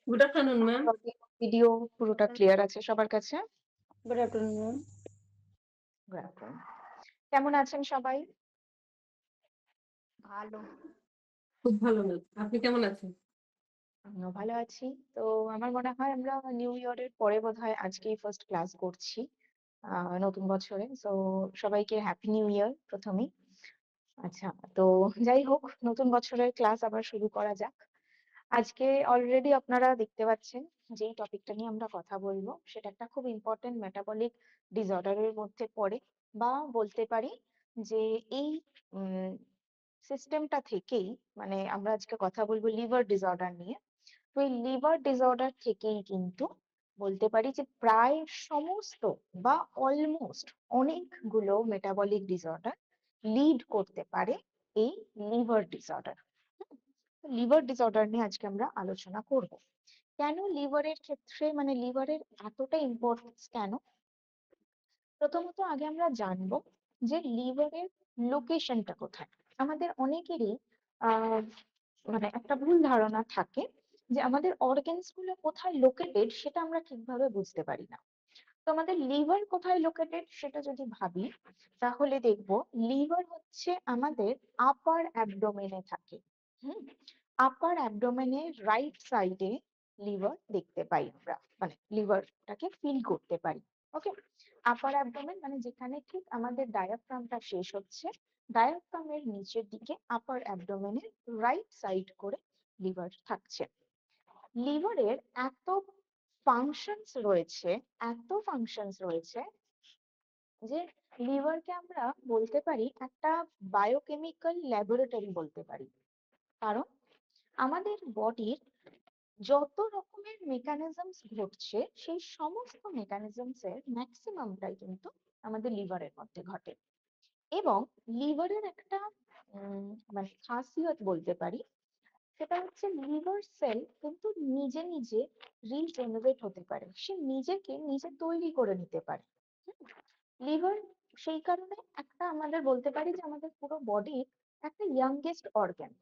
Good afternoon, ma'am. Video পুরোটা clear আছে সবার কাছে? Good afternoon, ma'am. Good afternoon. কেমন আছেন সবাই? ভালো। খুব ভালো ম্যাম। আপনি কেমন আছেন? আমিও ভালো আছি। তো আমার মনে হয় আমরা নিউ ইয়ারের পরে বোধহয় আজকেই ফার্স্ট ক্লাস করছি নতুন বছরে। সো সবাইকে হ্যাপি নিউ ইয়ার প্রথমেই। আচ্ছা, তো যাই হোক নতুন বছরের ক্লাস আবার শুরু করা যাক। আজকে অলরেডি আপনারা দেখতে পাচ্ছেন যেই টপিকটা নিয়ে আমরা কথা বলবো সেটা একটা খুব ইম্পর্টেন্ট মেটাবলিক ডিসঅর্ডারের মধ্যে পড়ে, বা বলতে পারি যে এই সিস্টেমটা থেকেই, মানে আমরা আজকে কথা বলবো লিভার ডিসঅর্ডার নিয়ে। তো এই লিভার ডিসঅর্ডার থেকেই কিন্তু বলতে পারি যে প্রায় সমস্ত বা অলমোস্ট অনেকগুলো মেটাবলিক ডিসঅর্ডার লিড করতে পারে এই লিভার ডিসঅর্ডার। লিভার ডিসঅর্ডার নিয়ে আজকে আমরা আলোচনা করব। কেন লিভারের ক্ষেত্রে, মানে লিভারের এতটা ইম্পর্টেন্স কেন? প্রথমত আগে আমরা জানবো যে লিভারের লোকেশনটা কোথায়। আমাদের অনেকেরই আহ মানে একটা ভুল ধারণা থাকে যে আমাদের অর্গানস গুলো কোথায় লোকেটেড সেটা আমরা ঠিকভাবে বুঝতে পারি না। তো আমাদের লিভার কোথায় লোকেটেড সেটা যদি ভাবি, তাহলে দেখবো লিভার হচ্ছে আমাদের আপার অ্যাবডোমেনে থাকে। হুম, আপার অ্যাবডোমেনের রাইট সাইডে লিভার দেখতে পাই আমরা, মানে লিভারটাকে ফিল করতে পারি। ওকে, আপার অ্যাবডোমেন মানে যেখানে ঠিক আমাদের ডায়াফ্রামটা শেষ হচ্ছে, ডায়াফ্রামের নিচের দিকে আপার অ্যাবডোমেনের রাইট সাইড করে লিভার থাকছে। লিভারের এত ফাংশনস রয়েছে, এত ফাংশনস রয়েছে যে লিভারকে আমরা বলতে পারি একটা বায়োকেমিক্যাল ল্যাবরেটরি বলতে পারি। কারণ আমাদের বডির যত রকমের মেকানিজমস ঘটছে সেই সমস্ত মেকানিজমস এর ম্যাক্সিমামটাই কিন্তু আমাদের লিভারের মধ্যে ঘটে। এবং লিভারের একটা মানে খাসিয়ত বলতে পারি, সেটা হচ্ছে লিভার সেল কিন্তু নিজে নিজে রিজেনারেট হতে পারে, সে নিজেকে নিজে তৈরি করে নিতে পারে। লিভার সেই কারণে একটা আমাদের বলতে পারি যে আমাদের পুরো বডির একটা ইয়াংগেস্ট অর্গান,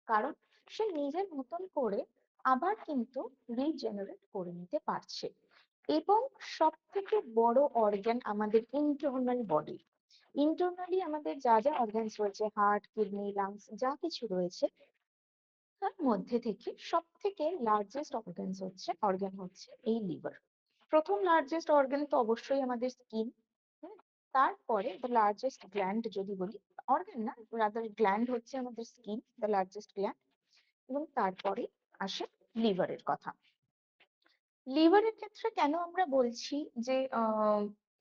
কারণ সে নিজের মতন করে আবার কিন্তু রিজেনারেট করে নিতে পারছে। এবং সব থেকে বড় অর্গান আমাদের ইন্টারনাল বডি, ইন্টারনালি আমাদের যা যা অর্গানস রয়েছে, হার্ট, কিডনি, লাংস যা কিছু রয়েছে, তার মধ্যে থেকে সব থেকে লার্জেস্ট অর্গান হচ্ছে এই লিভার। প্রথম লার্জেস্ট অর্গান তো অবশ্যই আমাদের স্কিন। তারপরে দ্য লার্জেস্ট গ্ল্যান্ড যদি বলি, অর্গান না রাদার গ্ল্যান্ড হচ্ছে আমাদের স্কিন, দ্য লার্জেস্ট গ্ল্যান্ড। এবং তারপরে আসে লিভারের কথা। লিভারের ক্ষেত্রে কেন আমরা বলছি যে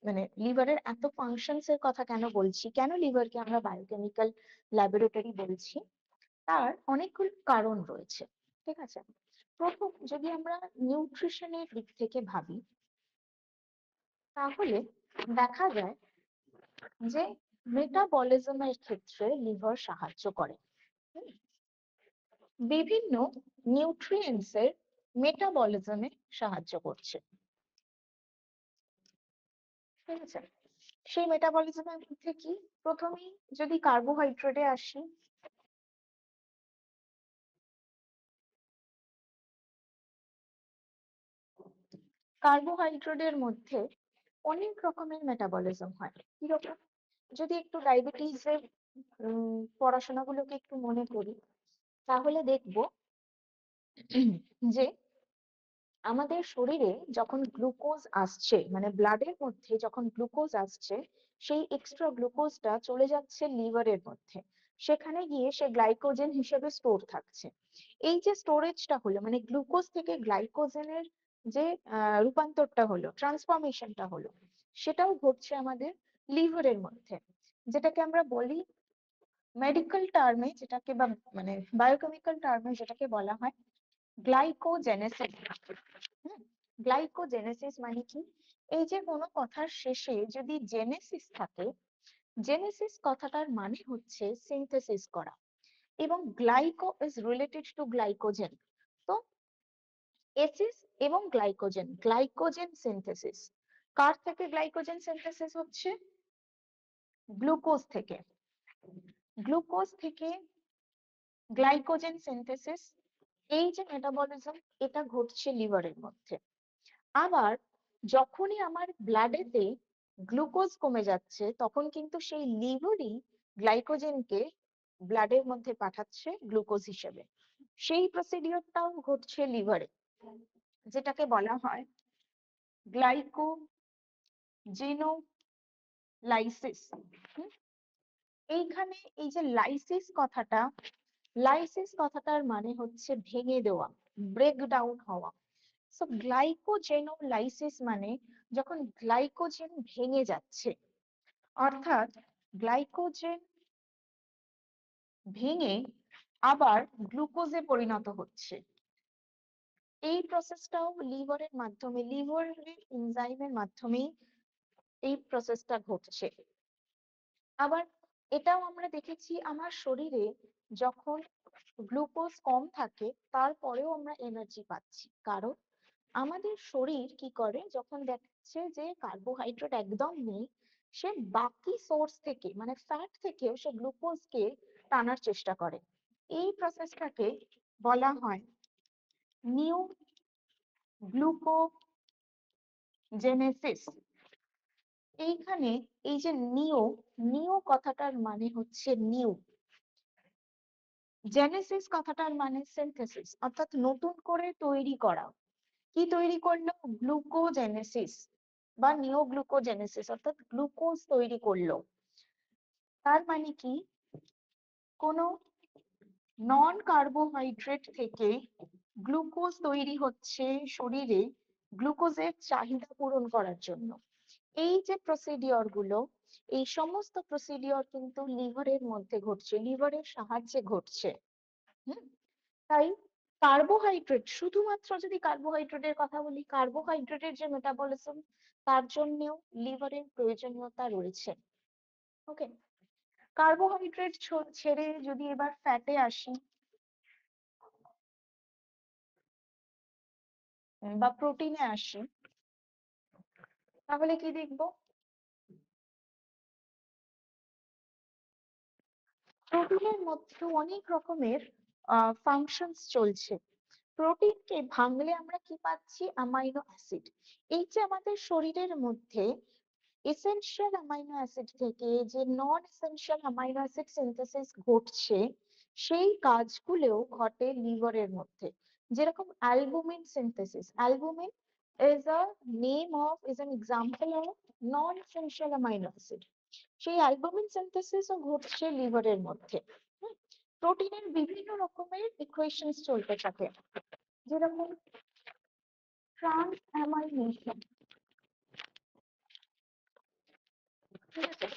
মানে লিভারের এত ফাংশনস এর কথা কেন বলছি, কেন লিভারকে আমরা বায়োকেমিক্যাল ল্যাবরেটরি বলছি, তার অনেকগুলো কারণ রয়েছে। ঠিক আছে, প্রথম যদি আমরা নিউট্রিশনের দিক থেকে ভাবি, তাহলে দেখা যায় যে মেটাবলিজমের ক্ষেত্রে লিভার সাহায্য করে। হুম, বিভিন্ন নিউট্রিয়েন্টস এর মেটাবলিজমে সাহায্য করছে। ঠিক আছে, সেই মেটাবলিজমের মধ্যে কি, প্রথমেই যদি কার্বোহাইড্রেটে আসি, কার্বোহাইড্রেটের মধ্যে অনেক রকমের মেটাবলিজম হয়। কিরকম, যদি একটু ডায়াবেটিসের পড়াশোনাগুলোকে একটু মনে করি, তাহলে দেখব যে আমাদের শরীরে যখন গ্লুকোজ আসছে, মানে ব্লাডের মধ্যে যখন গ্লুকোজ আসছে, সেই এক্সট্রা গ্লুকোজটা চলে যাচ্ছে লিভারের মধ্যে, সেখানে গিয়ে সে গ্লাইকোজেন হিসেবে স্টোর থাকছে। এই যে স্টোরেজটা হলো, মানে গ্লুকোজ থেকে গ্লাইকোজেনের যে রূপান্তরটা হলো, ট্রান্সফরমেশনটা হলো, সেটাও ঘটছে আমাদের লিভারের মধ্যে, যেটাকে আমরা বলি মেডিকেল টার্মে, যেটাকে বা মানে বায়োকেমিক্যাল টার্মে যেটাকে বলা হয় গ্লাইকোজেনেসিস। গ্লাইকোজেনেসিস মানে কি, এই যে কোনো কথার শেষে যদি জেনেসিস থাকে, জেনেসিস কথাটার মানে হচ্ছে সিনথেসিস করা, এবং গ্লাইকো ইজ রিলেটেড টু গ্লাইকোজেন। তো এসিস এবং গ্লাইকোজেন, গ্লাইকোজেন সিনথেসিস, কার থেকে গ্লাইকোজেন সিনথেসিস হচ্ছে? গ্লুকোজ থেকে। গ্লুকোজ থেকে গ্লাইকোজেন সিনথেসিস, এই যে মেটাবলিজম, এটা ঘটছে লিভারের মধ্যে। আবার যখনই আমার ব্লাডেতে গ্লুকোজ কমে যাচ্ছে, তখন কিন্তু সেই লিভারই গ্লাইকোজেনকে ব্লাডের মধ্যে পাঠাচ্ছে গ্লুকোজ হিসেবে। সেই প্রসিডিওরটাও ঘটছে লিভারে, যেটাকে বলা হয় গ্লাইকোজেনোলাইসিস। এইখানে এই যে লাইসিস কথাটার মানে হচ্ছে ভেঙে দেওয়া, ব্রেক ডাউন হওয়া। সো গ্লাইকোজেনোলাইসিস মানে যখন গ্লাইকোজেন ভেঙে যাচ্ছে, অর্থাৎ গ্লাইকোজেন ভেঙে আবার গ্লুকোজে পরিণত হচ্ছে। এই প্রসেসটাও লিভারের মাধ্যমে, লিভারের এনজাইমের মাধ্যমেই এই প্রসেসটা ঘটছে। আবার এটাও আমরা দেখেছি আমার শরীরে যখন গ্লুকোজ কম থাকে তারপরেও আমরা এনার্জি পাচ্ছি, কারণ আমাদের শরীর কি করে, যখন দেখছে যে কার্বোহাইড্রেট একদম নেই, সে বাকি সোর্স থেকে মানে ফ্যাট থেকেও সে গ্লুকোজকে টানার চেষ্টা করে। এই প্রসেসটাকে বলা হয় নিউ গ্লুকোজেনেসিস। এইখানে এই যে নিও কথাটার মানে হচ্ছে নিউ, জেনেসিস কথাটার মানে সিনথেসিস, অর্থাৎ নতুন করে তৈরি করা। কি তৈরি করলো? গ্লুকোজেনেসিস বা নিওগ্লুকোজেনেসিস, অর্থাৎ গ্লুকোজ তৈরি করলো। তার মানে কি, কোনো নন কার্বোহাইড্রেট থেকে গ্লুকোজ তৈরি হচ্ছে শরীরে গ্লুকোজের চাহিদা পূরণ করার জন্য। এই যে প্রসিডিওর গুলো, এই সমস্ত প্রসিডিওর কিন্তু লিভারের মধ্যে ঘটছে, লিভারের সাহায্যে ঘটছে। তাই কার্বোহাইড্রেট, শুধুমাত্র যদি কার্বোহাইড্রেটের কথা বলি, কার্বোহাইড্রেটের যে মেটাবলিজম, তার জন্যও লিভারের প্রয়োজনীয়তা রয়েছে। ওকে, কার্বোহাইড্রেট ছেড়ে যদি এবার ফ্যাটে আসি বা প্রোটিনে আসি, তাহলে কি দেখবো? প্রোটিনের মধ্যে অনেক রকমের ফাংশনস চলছে। প্রোটিনকে ভাঙলে আমরা কি পাচ্ছি? Amino acid. এই যে আমাদের শরীরের মধ্যে এসেনশিয়াল অ্যামাইনো অ্যাসিড থেকে যে নন এসেনশিয়াল অ্যামাইনো অ্যাসিড সিনথেসিস ঘটছে, সেই কাজগুলোও ঘটে লিভারের মধ্যে। যেরকম albumin synthesis, albumin is an example of non essential amino acid. সেই অ্যালবুমিন সিনথেসিসও ঘটছে লিভারের মধ্যে। প্রোটিনের বিভিন্ন রকমের ইকুয়েশনস চলতে থাকে, যেরকম ট্রান্সঅ্যামাইনেশন। ঠিক আছে,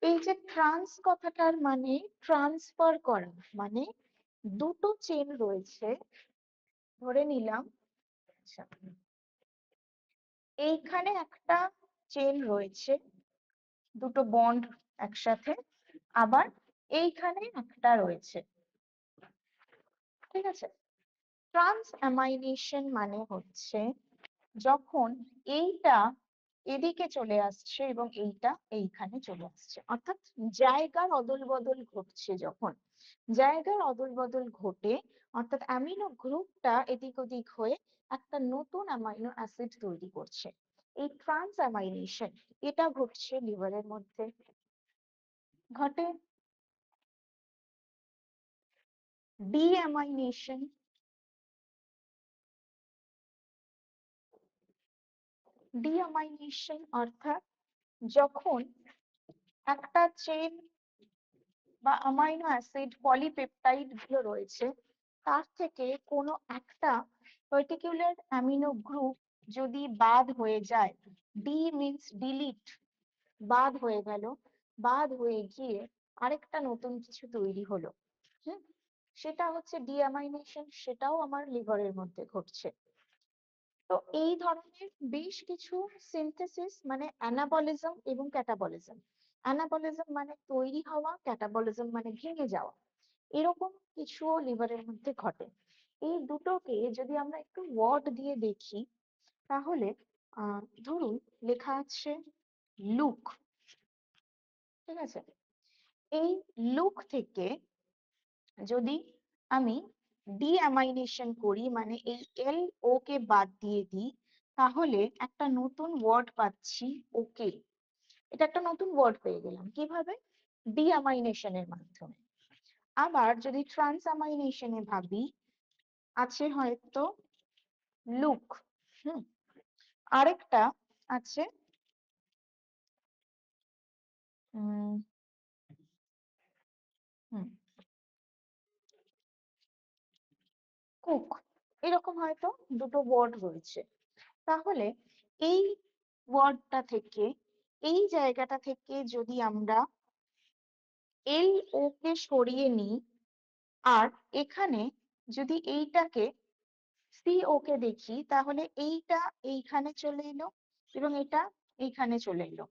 এই যে ট্রান্স কথাটার মানে ট্রান্সফার করা, মানে দুটো চেন রয়েছে, ধরে নিলাম আচ্ছা, এইখানে একটা চেন রয়েছে, দুটো বন্ড একসাথে, আবার এইখানে একটা রয়েছে। ঠিক আছে, ট্রান্সঅ্যামাইনেশন মানে হচ্ছে যখন এইটা এদিকে চলে আসছে এবং এইটা এইখানে চলে আসছে, অর্থাৎ জায়গার অদল বদল ঘটছে। যখন জায়গার অদল বদল ঘটে, অর্থাৎ অ্যামিনো গ্রুপটা এদিক ওদিক হয়ে একটা নতুন অ্যামাইনো অ্যাসিড তৈরি করছে, এই ট্রান্সঅ্যামাইনেশন এটা ঘটছে লিভারের মধ্যে। ঘটে ডিঅ্যামাইনেশন। ডিঅ্যামাইনেশন অর্থাৎ যখন একটা চেন বা অ্যামাইনো অ্যাসিড পলিপেপটাইড গুলো রয়েছে, তার থেকে কোনো একটা পার্টিকুলার অ্যামিনো গ্রুপ যদি বাদ হয়ে যায়, ডি মিন্স ডিলিট, বাদ হয়ে গেল, বাদ হয়ে গিয়ে আরেকটা নতুন কিছু তৈরি হলো, সেটা হচ্ছে ডিঅ্যামাইনেশন। সেটাও আমার লিভারের মধ্যে ঘটছে। তো এই ধরনের বেশ কিছু সিনথেসিস মানে অ্যানাবলিজম এবং ক্যাটাবলিজম। অ্যানাবলিজম মানে তৈরি হওয়া, ক্যাটাবলিজম মানে ভেঙে যাওয়া, এরকম কিছুও লিভারের মধ্যে ঘটে। এই দুটোকে যদি আমরা একটু ওয়ার্ড দিয়ে দেখি, তাহলে ধরুন লেখা আছে লুক। ঠিক আছে, এই লুক থেকে যদি আমি ডিঅ্যামাইনেশন করি, মানে এই এল ও কে বাদ দিয়ে দিই, তাহলে একটা নতুন ওয়ার্ড পাচ্ছি, ওকে। এটা একটা নতুন ওয়ার্ড পেয়ে গেলাম কিভাবে? ডিঅ্যামাইনেশনের মাধ্যমে। আবার যদি ট্রান্সঅ্যামাইনেশনে ভাবি, আছে হয়তো লুক, হুম, আরেকটা আছে উম হুম কুক, এরকম হয়তো দুটো ওয়ার্ড রয়েছে। তাহলে এই ওয়ার্ডটা থেকে, এই জায়গাটা থেকে যদি আমরা এল ও কে সরিয়ে নিই, আর এখানে যদি এইটাকে সি ও কে দেখি, তাহলে এইটা এইখানে চলে এলো এবং এটা এইখানে চলে এলো।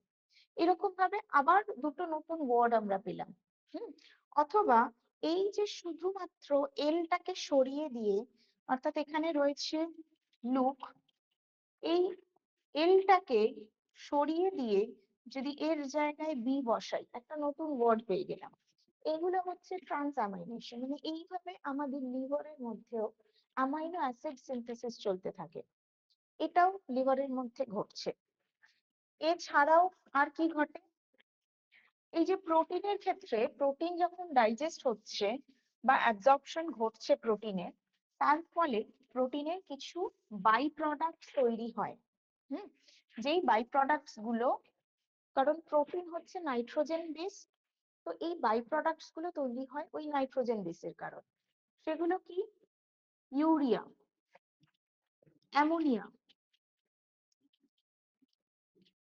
এরকম ভাবে আবার দুটো নতুন ওয়ার্ড আমরা পেলাম। হুম, অথবা এই যে শুধুমাত্র এলটাকে সরিয়ে দিয়ে, অর্থাৎ এখানে রয়েছে লুক, এই এলটাকে সরিয়ে দিয়ে যদি এর জায়গায় বি বসাই, একটা নতুন ওয়ার্ড পেয়ে গেলাম। এগুলো হচ্ছে ট্রান্সঅ্যামাইনেশন। মানে এইভাবে আমাদের লিভারের মধ্যেও অ্যামাইনো অ্যাসিড সিনথেসিস চলতে থাকে। এটাও লিভারের মধ্যে ঘটছে। এছাড়াও আর কি ঘটে? এই যে প্রোটিনের ক্ষেত্রে, প্রোটিন যখন ডাইজেস্ট হচ্ছে বা অ্যাবজর্পশন ঘটছে প্রোটিনের, তার ফলে প্রোটিনের কিছু বাই প্রোডাক্ট তৈরি হয়। হুম, যেই বাই প্রোডাক্টস গুলো, কারণ প্রোটিন হচ্ছে নাইট্রোজেন বেস, তো এই বাই প্রোডাক্টস গুলো তৈরি হয় ওই নাইট্রোজেন বেসের কারণে। সেগুলো কি? Urea, ammonia.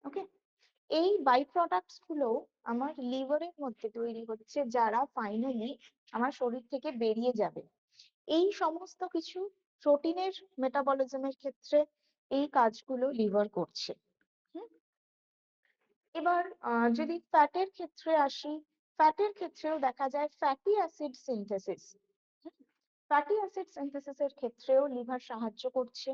ওকে, এই বাই প্রোডাক্টস গুলো আমার লিভারের মধ্যে তৈরি হচ্ছে, যারা ফাইনালি আমার শরীর থেকে বেরিয়ে যাবে। এই সমস্ত কিছু প্রোটিনের মেটাবলিজমের ক্ষেত্রে এই কাজগুলো লিভার করছে। হুম, এবার যদি ফ্যাটের ক্ষেত্রে আসি, ফ্যাটের ক্ষেত্রেও দেখা যায় fatty acid synthesis. Fatty acid সিনথেসিসের ক্ষেত্রেও লিভার সাহায্য করছে।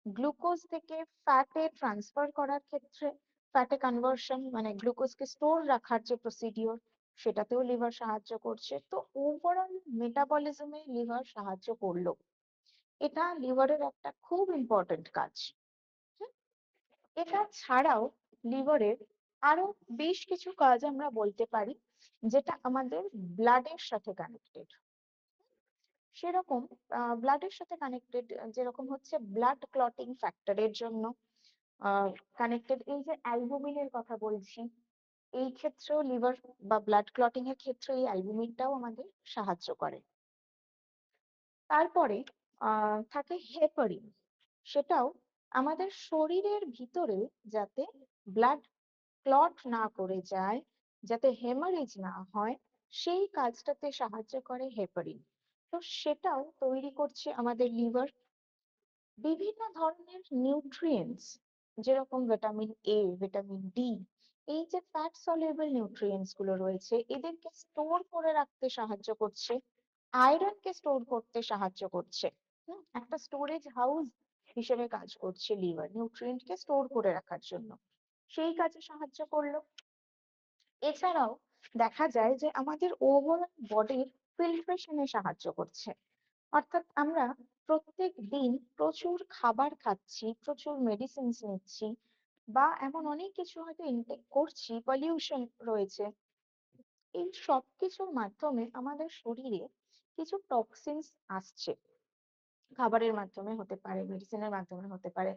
গ্লুকোজ থেকে ফ্যাটে ট্রান্সফার করার ক্ষেত্রে, ফ্যাটে কনভার্সন মানে গ্লুকোজকে স্টোর রাখার যে প্রসিডিওর, সেটাতেও লিভার সাহায্য করছে। তো ওভারঅল মেটাবলিজমে লিভার সাহায্য করলো। এটা লিভারের একটা খুব ইম্পর্টেন্ট কাজ। হুম, এটা ছাড়াও লিভারের আরো বেশ কিছু কাজ আমরা বলতে পারি, যেটা আমাদের ব্লাডের সাথে কানেক্টেড। সেরকম ব্লাডের সাথে কানেক্টেড, যেরকম হচ্ছে ব্লাড ক্লটিং ফ্যাক্টরের জন্য কানেক্টেড। এই যে অ্যালবুমিনের কথা বলছি, এই ক্ষেত্রেও লিভার বা ব্লাড ক্লটিং এর ক্ষেত্রে এই অ্যালবুমিনটাও আমাদের সাহায্য করে। তারপরে থাকে হেপারিন। সেটাও আমাদের শরীরের ভিতরে যাতে ব্লাড ক্লট না করে যায়, যাতে হেমারেজ না হয়, সেই কাজটাতে সাহায্য করে হেপারিন। তো সেটাও তৈরি করছে আমাদের লিভার। বিভিন্ন ধরনের নিউট্রিয়েন্টস, যেরকম ভিটামিন এ, ভিটামিন ডি, এই যে ফ্যাট সলিউবল নিউট্রিয়েন্টস গুলো রয়েছে, এদেরকে স্টোর করে রাখতে সাহায্য করছে। আয়রনকে স্টোর করতে সাহায্য করছে। একটা স্টোরেজ হাউস হিসেবে কাজ করছে লিভার, নিউট্রিয়েন্টকে স্টোর করে রাখার জন্য। সেই কাজে সাহায্য করলো। এছাড়াও দেখা যায় যে আমাদের ওভারঅল বডির ফিল্ট্রেশনে সাহায্য করছে। অর্থাৎ আমরা প্রত্যেক দিন প্রচুর খাবার খাচ্ছি, প্রচুর মেডিসিনস নিচ্ছি, বা এমন অনেক কিছু হয়তো ইনটেক করছি, পলিউশন রয়েছে, এই সব কিছুর মাধ্যমে আমাদের শরীরে কিছু টক্সিনস আসছে। খাবারের মাধ্যমে হতে পারে, মেডিসিনের মাধ্যমে হতে পারে,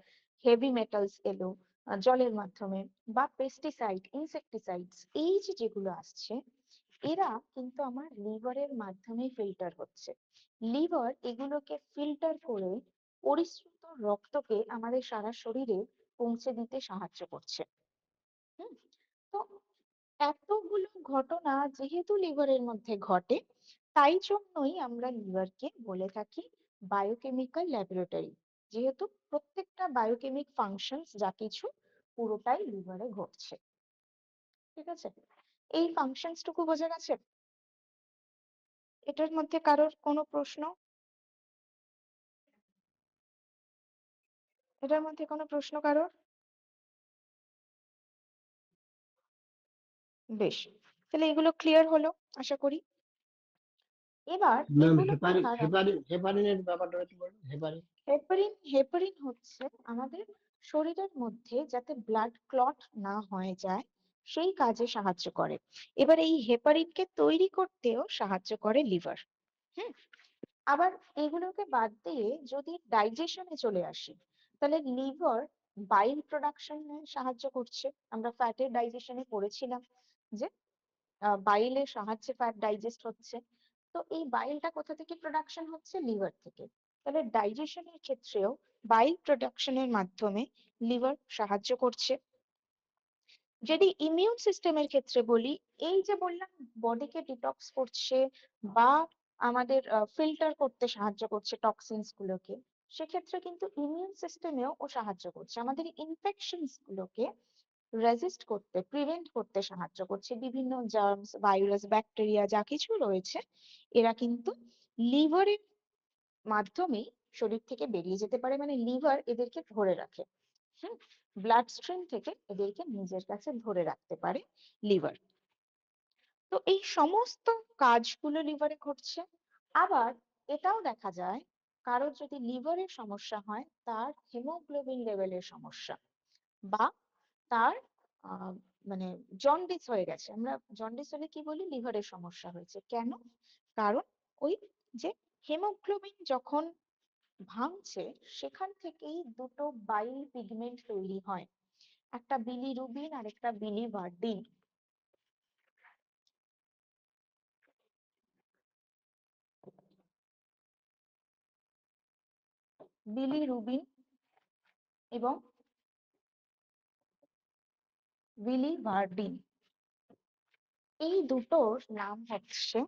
হেভি মেটালস এলো জলের মাধ্যমে, বা পেস্টিসাইড, ইনসেকটিসাইডস, এই যে যেগুলো আসছে, এরা কিন্তু আমার লিভারের মাধ্যমে ফিল্টার হচ্ছে। লিভার এগুলোকে ফিল্টার করে পরিশ্রুত রক্তকে আমাদের সারা শরীরে পৌঁছে দিতে সাহায্য করছে। হুম, তো এতগুলো ঘটনা যেহেতু লিভারের মধ্যে ঘটে, তাই জন্যই আমরা লিভারকে বলে থাকি বায়োকেমিক্যাল ল্যাবরেটরি। যেহেতু প্রত্যেকটা বায়োকেমিক ফাংশনস যা কিছু, পুরোটাই লিভারে ঘটছে। ঠিক আছে, এই ফাংশনস টুকু বোঝা গেছে? এটার মধ্যে কারোর কোনো প্রশ্ন? এটার মধ্যে কোনো প্রশ্ন কারোর? বেশ, তাহলে এগুলো ক্লিয়ার হলো আশা করি। এবার ম্যাম, এগুলো কি কারণ? হেপারিনের ব্যাপারটা একটু বলুন। হেপারিন। হেপারিন হচ্ছে আমাদের শরীরের মধ্যে যাতে ব্লাড ক্লট না হয়ে যায় সেই কাজে সাহায্য করে। এবার এই হেপারিনকে তৈরি করতেও সাহায্য করে লিভার। হুম। আবার এগুলোকে বাদ দিয়ে যদি ডাইজেশনে চলে আসি, তাহলে লিভার বাইল প্রোডাকশনে সাহায্য করছে। আমরা ফ্যাটের ডাইজেশনে পড়েছিলাম যে বাইলের সাহায্যে ফ্যাট ডাইজেস্ট হচ্ছে। তো এই বাইলটা কোথা থেকে প্রোডাকশন হচ্ছে? লিভার থেকে। তাহলে ডাইজেশনের ক্ষেত্রেও বাইল প্রোডাকশনের মাধ্যমে লিভার সাহায্য করছে। যদি ইমিউন সিস্টেমের ক্ষেত্রে বলি, এই যে বললাম বডিকে ডিটক্স করছে বা আমাদের ফিল্টার করতে সাহায্য করছে টক্সিনস গুলোকে, সেক্ষেত্রে কিন্তু ইমিউন সিস্টেমেও ও সাহায্য করছে। আমাদের ইনফেকশনস গুলোকে রেজিস্ট করতে, প্রিভেন্ট করতে সাহায্য করছে। বিভিন্ন জার্মস, ভাইরাস, ব্যাকটেরিয়া যা কিছু রয়েছে এরা কিন্তু লিভারের মাধ্যমেই শরীর থেকে বেরিয়ে যেতে পারে, মানে লিভার এদেরকে ধরে রাখে। হুম। ব্লাড স্ট্রিম থেকে এদেরকে নিজের কাছে ধরে রাখতে পারে লিভার। তো এই সমস্ত কাজগুলো লিভারে ঘটছে। আবার এটাও দেখা যায় কারোর যদি লিভারের সমস্যা হয়, তার হিমোগ্লোবিন লেভেলের সমস্যা বা তার আহ, মানে জন্ডিস হয়ে গেছে। আমরা জন্ডিস হলে কি বলি? লিভারের সমস্যা হয়েছে। কেন? কারণ ওই যে হিমোগ্লোবিন যখন ভাঙছে, সেখান থেকেই দুটো বাইল পিগমেন্ট তৈরি হয়, একটা বিলিরুবিন আর একটা বিলিভার্ডিন। বিলিরুবিন এবং বিলিভার্ডিন, এই দুটোর নাম হচ্ছে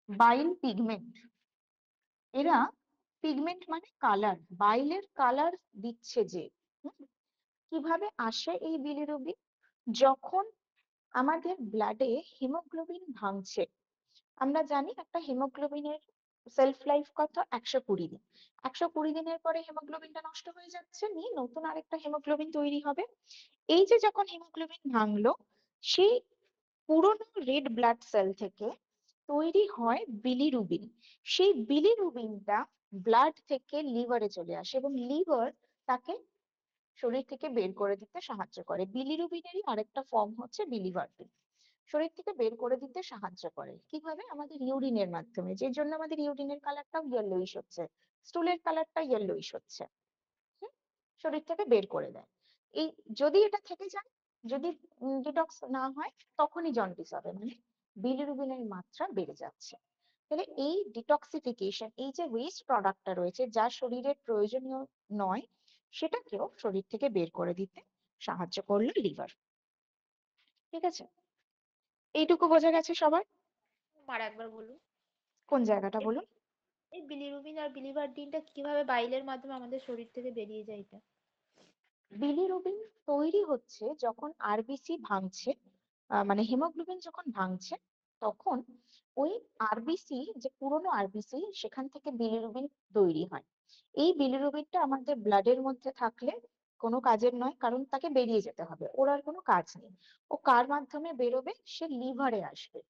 বাইল পিগমেন্ট। এরা পিগমেন্ট মানে কালার, বাইলের কালার দিচ্ছে যে। হুম। কিভাবে আসে এই বিলিরুবিন? যখন আমাদের ব্লাডে হিমোগ্লোবিন ভাঙছে, আমরা জানি একটা হিমোগ্লোবিনের সেলফ লাইফ কত? 120 দিন। 120 দিনের পরে হিমোগ্লোবিনটা নষ্ট হয়ে যাচ্ছে, নিয়ে নতুন আরেকটা হিমোগ্লোবিন তৈরি হবে। এই যে যখন হিমোগ্লোবিন ভাঙলো, সেই পুরোনো রেড ব্লাড সেল থেকে তৈরি হয় বিলিরুবিন। সেই বিলিরুবিনটা ব্লাড থেকে লিভারে চলে আসে এবং লিভার তাকে শরীর থেকে বের করে দিতে সাহায্য করে। বিলিরুবিনেরই আরেকটা ফর্ম হচ্ছে বিলিভার্ডিন। শরীর থেকে বের করে দিতে সাহায্য করে কিভাবে? আমাদের ইউরিনের মাধ্যমে, যে জন্য আমাদের ইউরিনের কালারটাও ইয়েলোইশ হচ্ছে, স্টুলের কালারটা ইয়েলোইশ হচ্ছে। হুম। শরীর থেকে বের করে দেয়। এই যদি এটা থেকে যায়, যদি ডিটক্স না হয়, তখনই জন্ডিস হবে, মানে বিলিরুবিনের মাত্রা বেড়ে যাচ্ছে। তাহলে এই ডিটক্সিফিকেশন, এই যে ওয়েস্ট প্রোডাক্টটা রয়েছে যা শরীরের প্রয়োজনীয় নয়, সেটাকেও শরীর থেকে বের করে দিতে সাহায্য করলো লিভার। ঠিক আছে? এইটুকু বোঝা গেছে সবার? আর একবার বলুন। কোন জায়গাটা এই বলুন? এই বিলিরুবিন আর বিলিভারডিনটা কিভাবে বাইলের মাধ্যমে আমাদের শরীর থেকে বেরিয়ে যায় এটা? বিলিরুবিন তৈরি হচ্ছে যখন আরবিসি ভাঙছে, মানে হিমোগ্লোবিন যখন ভাঙছে, তখন ওই আরবিসি, যে পুরোনো আরবিসি, সেখান থেকে বিলিরুবিন তৈরি হয়। এই বিলিরুবিনটা আমাদের ব্লাডের মধ্যে থাকলে কোনো কাজের নয়, কারণ তাকে বেরিয়ে যেতে হবে, ওর আর কোনো কাজ নেই। ও কার মাধ্যমে বেরোবে? সে লিভারে আসবে।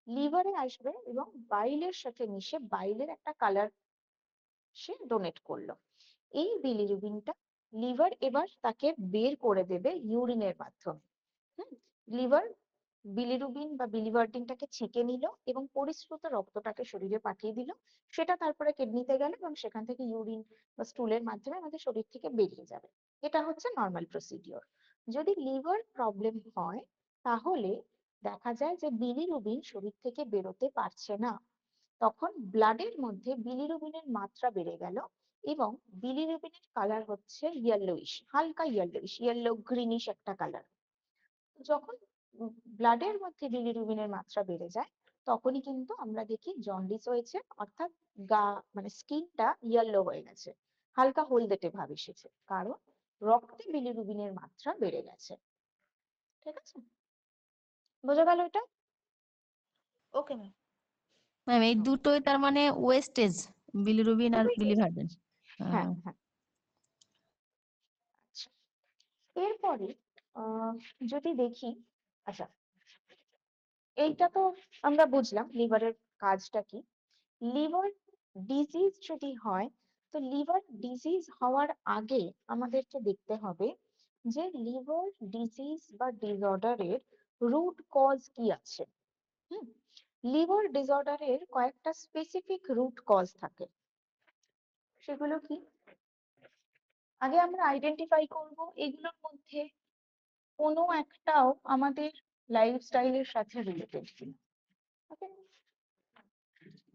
লিভারে আসবে এবং বাইলের সাথে মিশে বাইলের একটা কালার সে ডোনেট করলো। এই বিলিরুবিনটা লিভার এবার তাকে বের করে দেবে ইউরিনের মাধ্যমে। হুম। লিভার বিলিরুবিন বা বিলিভার্ডিনটাকে ছেঁকে নিল এবং পরিশ্রুত রক্তটাকে শরীরে পাঠিয়ে দিল। সেটা তারপরে কিডনিতে গেল এবং সেখান থেকে ইউরিন বা স্টুলের মাধ্যমে আমাদের শরীর থেকে বেরিয়ে যাবে। এটা হচ্ছে নর্মাল প্রসিডিওর। যদি লিভার প্রবলেম হয়, তাহলে দেখা যায় যে বিলিরুবিন শরীর থেকে বেরোতে পারছে না। তখন ব্লাডের মধ্যে বিলিরুবিনের মাত্রা বেড়ে গেল এবং বিলিরুবিনের কালার হচ্ছে ইয়েলোইশ, হালকা ইয়েলোইশ, ইয়েলো গ্রিনিশ একটা কালার। যখন ব্লাডের মধ্যে বিলিরুবিনের মাত্রা বেড়ে যায়, তখনই কিন্তু আমরা দেখি জন্ডিস হয়েছে, অর্থাৎ গা মানে স্কিনটা ইয়েলো হয়ে গেছে, হালকা হলদেটে ভাব এসেছে, কারণ রক্তে বিলিরুবিনের মাত্রা বেড়ে গেছে। ঠিক আছে? বোঝা গেল এটা? Okay ma'am. ম্যাম এই দুটোই তার মানে ওয়েস্টেজ, বিলিরুবিন আর দুটোই বিলিভার্ডেন। হ্যাঁ, হ্যাঁ। আচ্ছা, এরপরে যদি দেখি, আচ্ছা, এইটা তো আমরা বুঝলাম লিভারের কাজটা কি। লিভার ডিজিজ যদি হয়, তো লিভার ডিজিজ হওয়ার আগে আমাদেরকে দেখতে হবে যে লিভার ডিজিজ বা ডিসঅর্ডারের রুট কজ কি আছে। লিভার ডিসঅর্ডারের কয়েকটা স্পেসিফিক রুট কজ থাকে, সেগুলো কি? আগে আমরা আইডেন্টিফাই করব এগুলোর মধ্যে কোনো একটাও আমাদের লাইফস্টাইলের সাথে রিলেটেড কিনা। ওকে,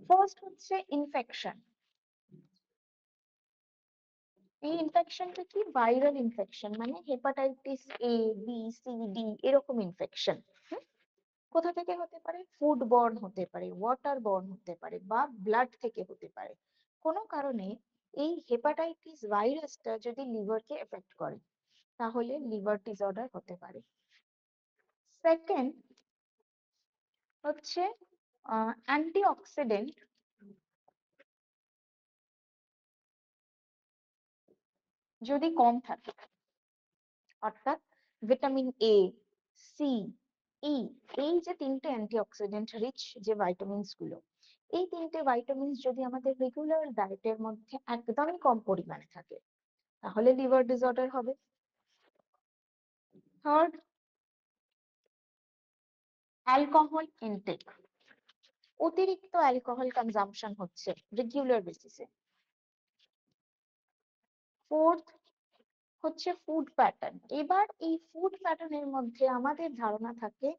ফার্স্ট হচ্ছে ইনফেকশন। এই ইনফেকশনটা কি? ভাইরাল ইনফেকশন, মানে hepatitis A, B, C, D এরকম ইনফেকশন। কোথা থেকে হতে পারে? ফুড বর্ন হতে পারে, ওয়াটার বর্ন হতে পারে, বা ব্লাড থেকে হতে পারে। কোনো কারণে এই হেপাটাইটিস ভাইরাসটা যদি লিভারকে এফেক্ট করে, তাহলে লিভার ডিসঅর্ডার হতে পারে। সেকেন্ড হচ্ছে অ্যান্টিঅক্সিডেন্ট যদি কম থাকে, অর্থাৎ ভিটামিন এ, সি, ই, এই যে তিনটে অ্যান্টিঅক্সিডেন্ট রিচ যে ভাইটামিনস গুলো, এই তিনটে ভাইটামিনস যদি আমাদের রেগুলার ডায়েটের মধ্যে একদমই কম পরিমাণে থাকে, তাহলে লিভার ডিসঅর্ডার হবে। Third, alcohol intake. অতিরিক্ত অ্যালকোহল কনজাম্পশন হচ্ছে রেগুলার বেসিসে। ফোর্থ হচ্ছে ফুড প্যাটার্ন। এবার এই ফুড প্যাটার্নের মধ্যে আমাদের ধারণা থাকে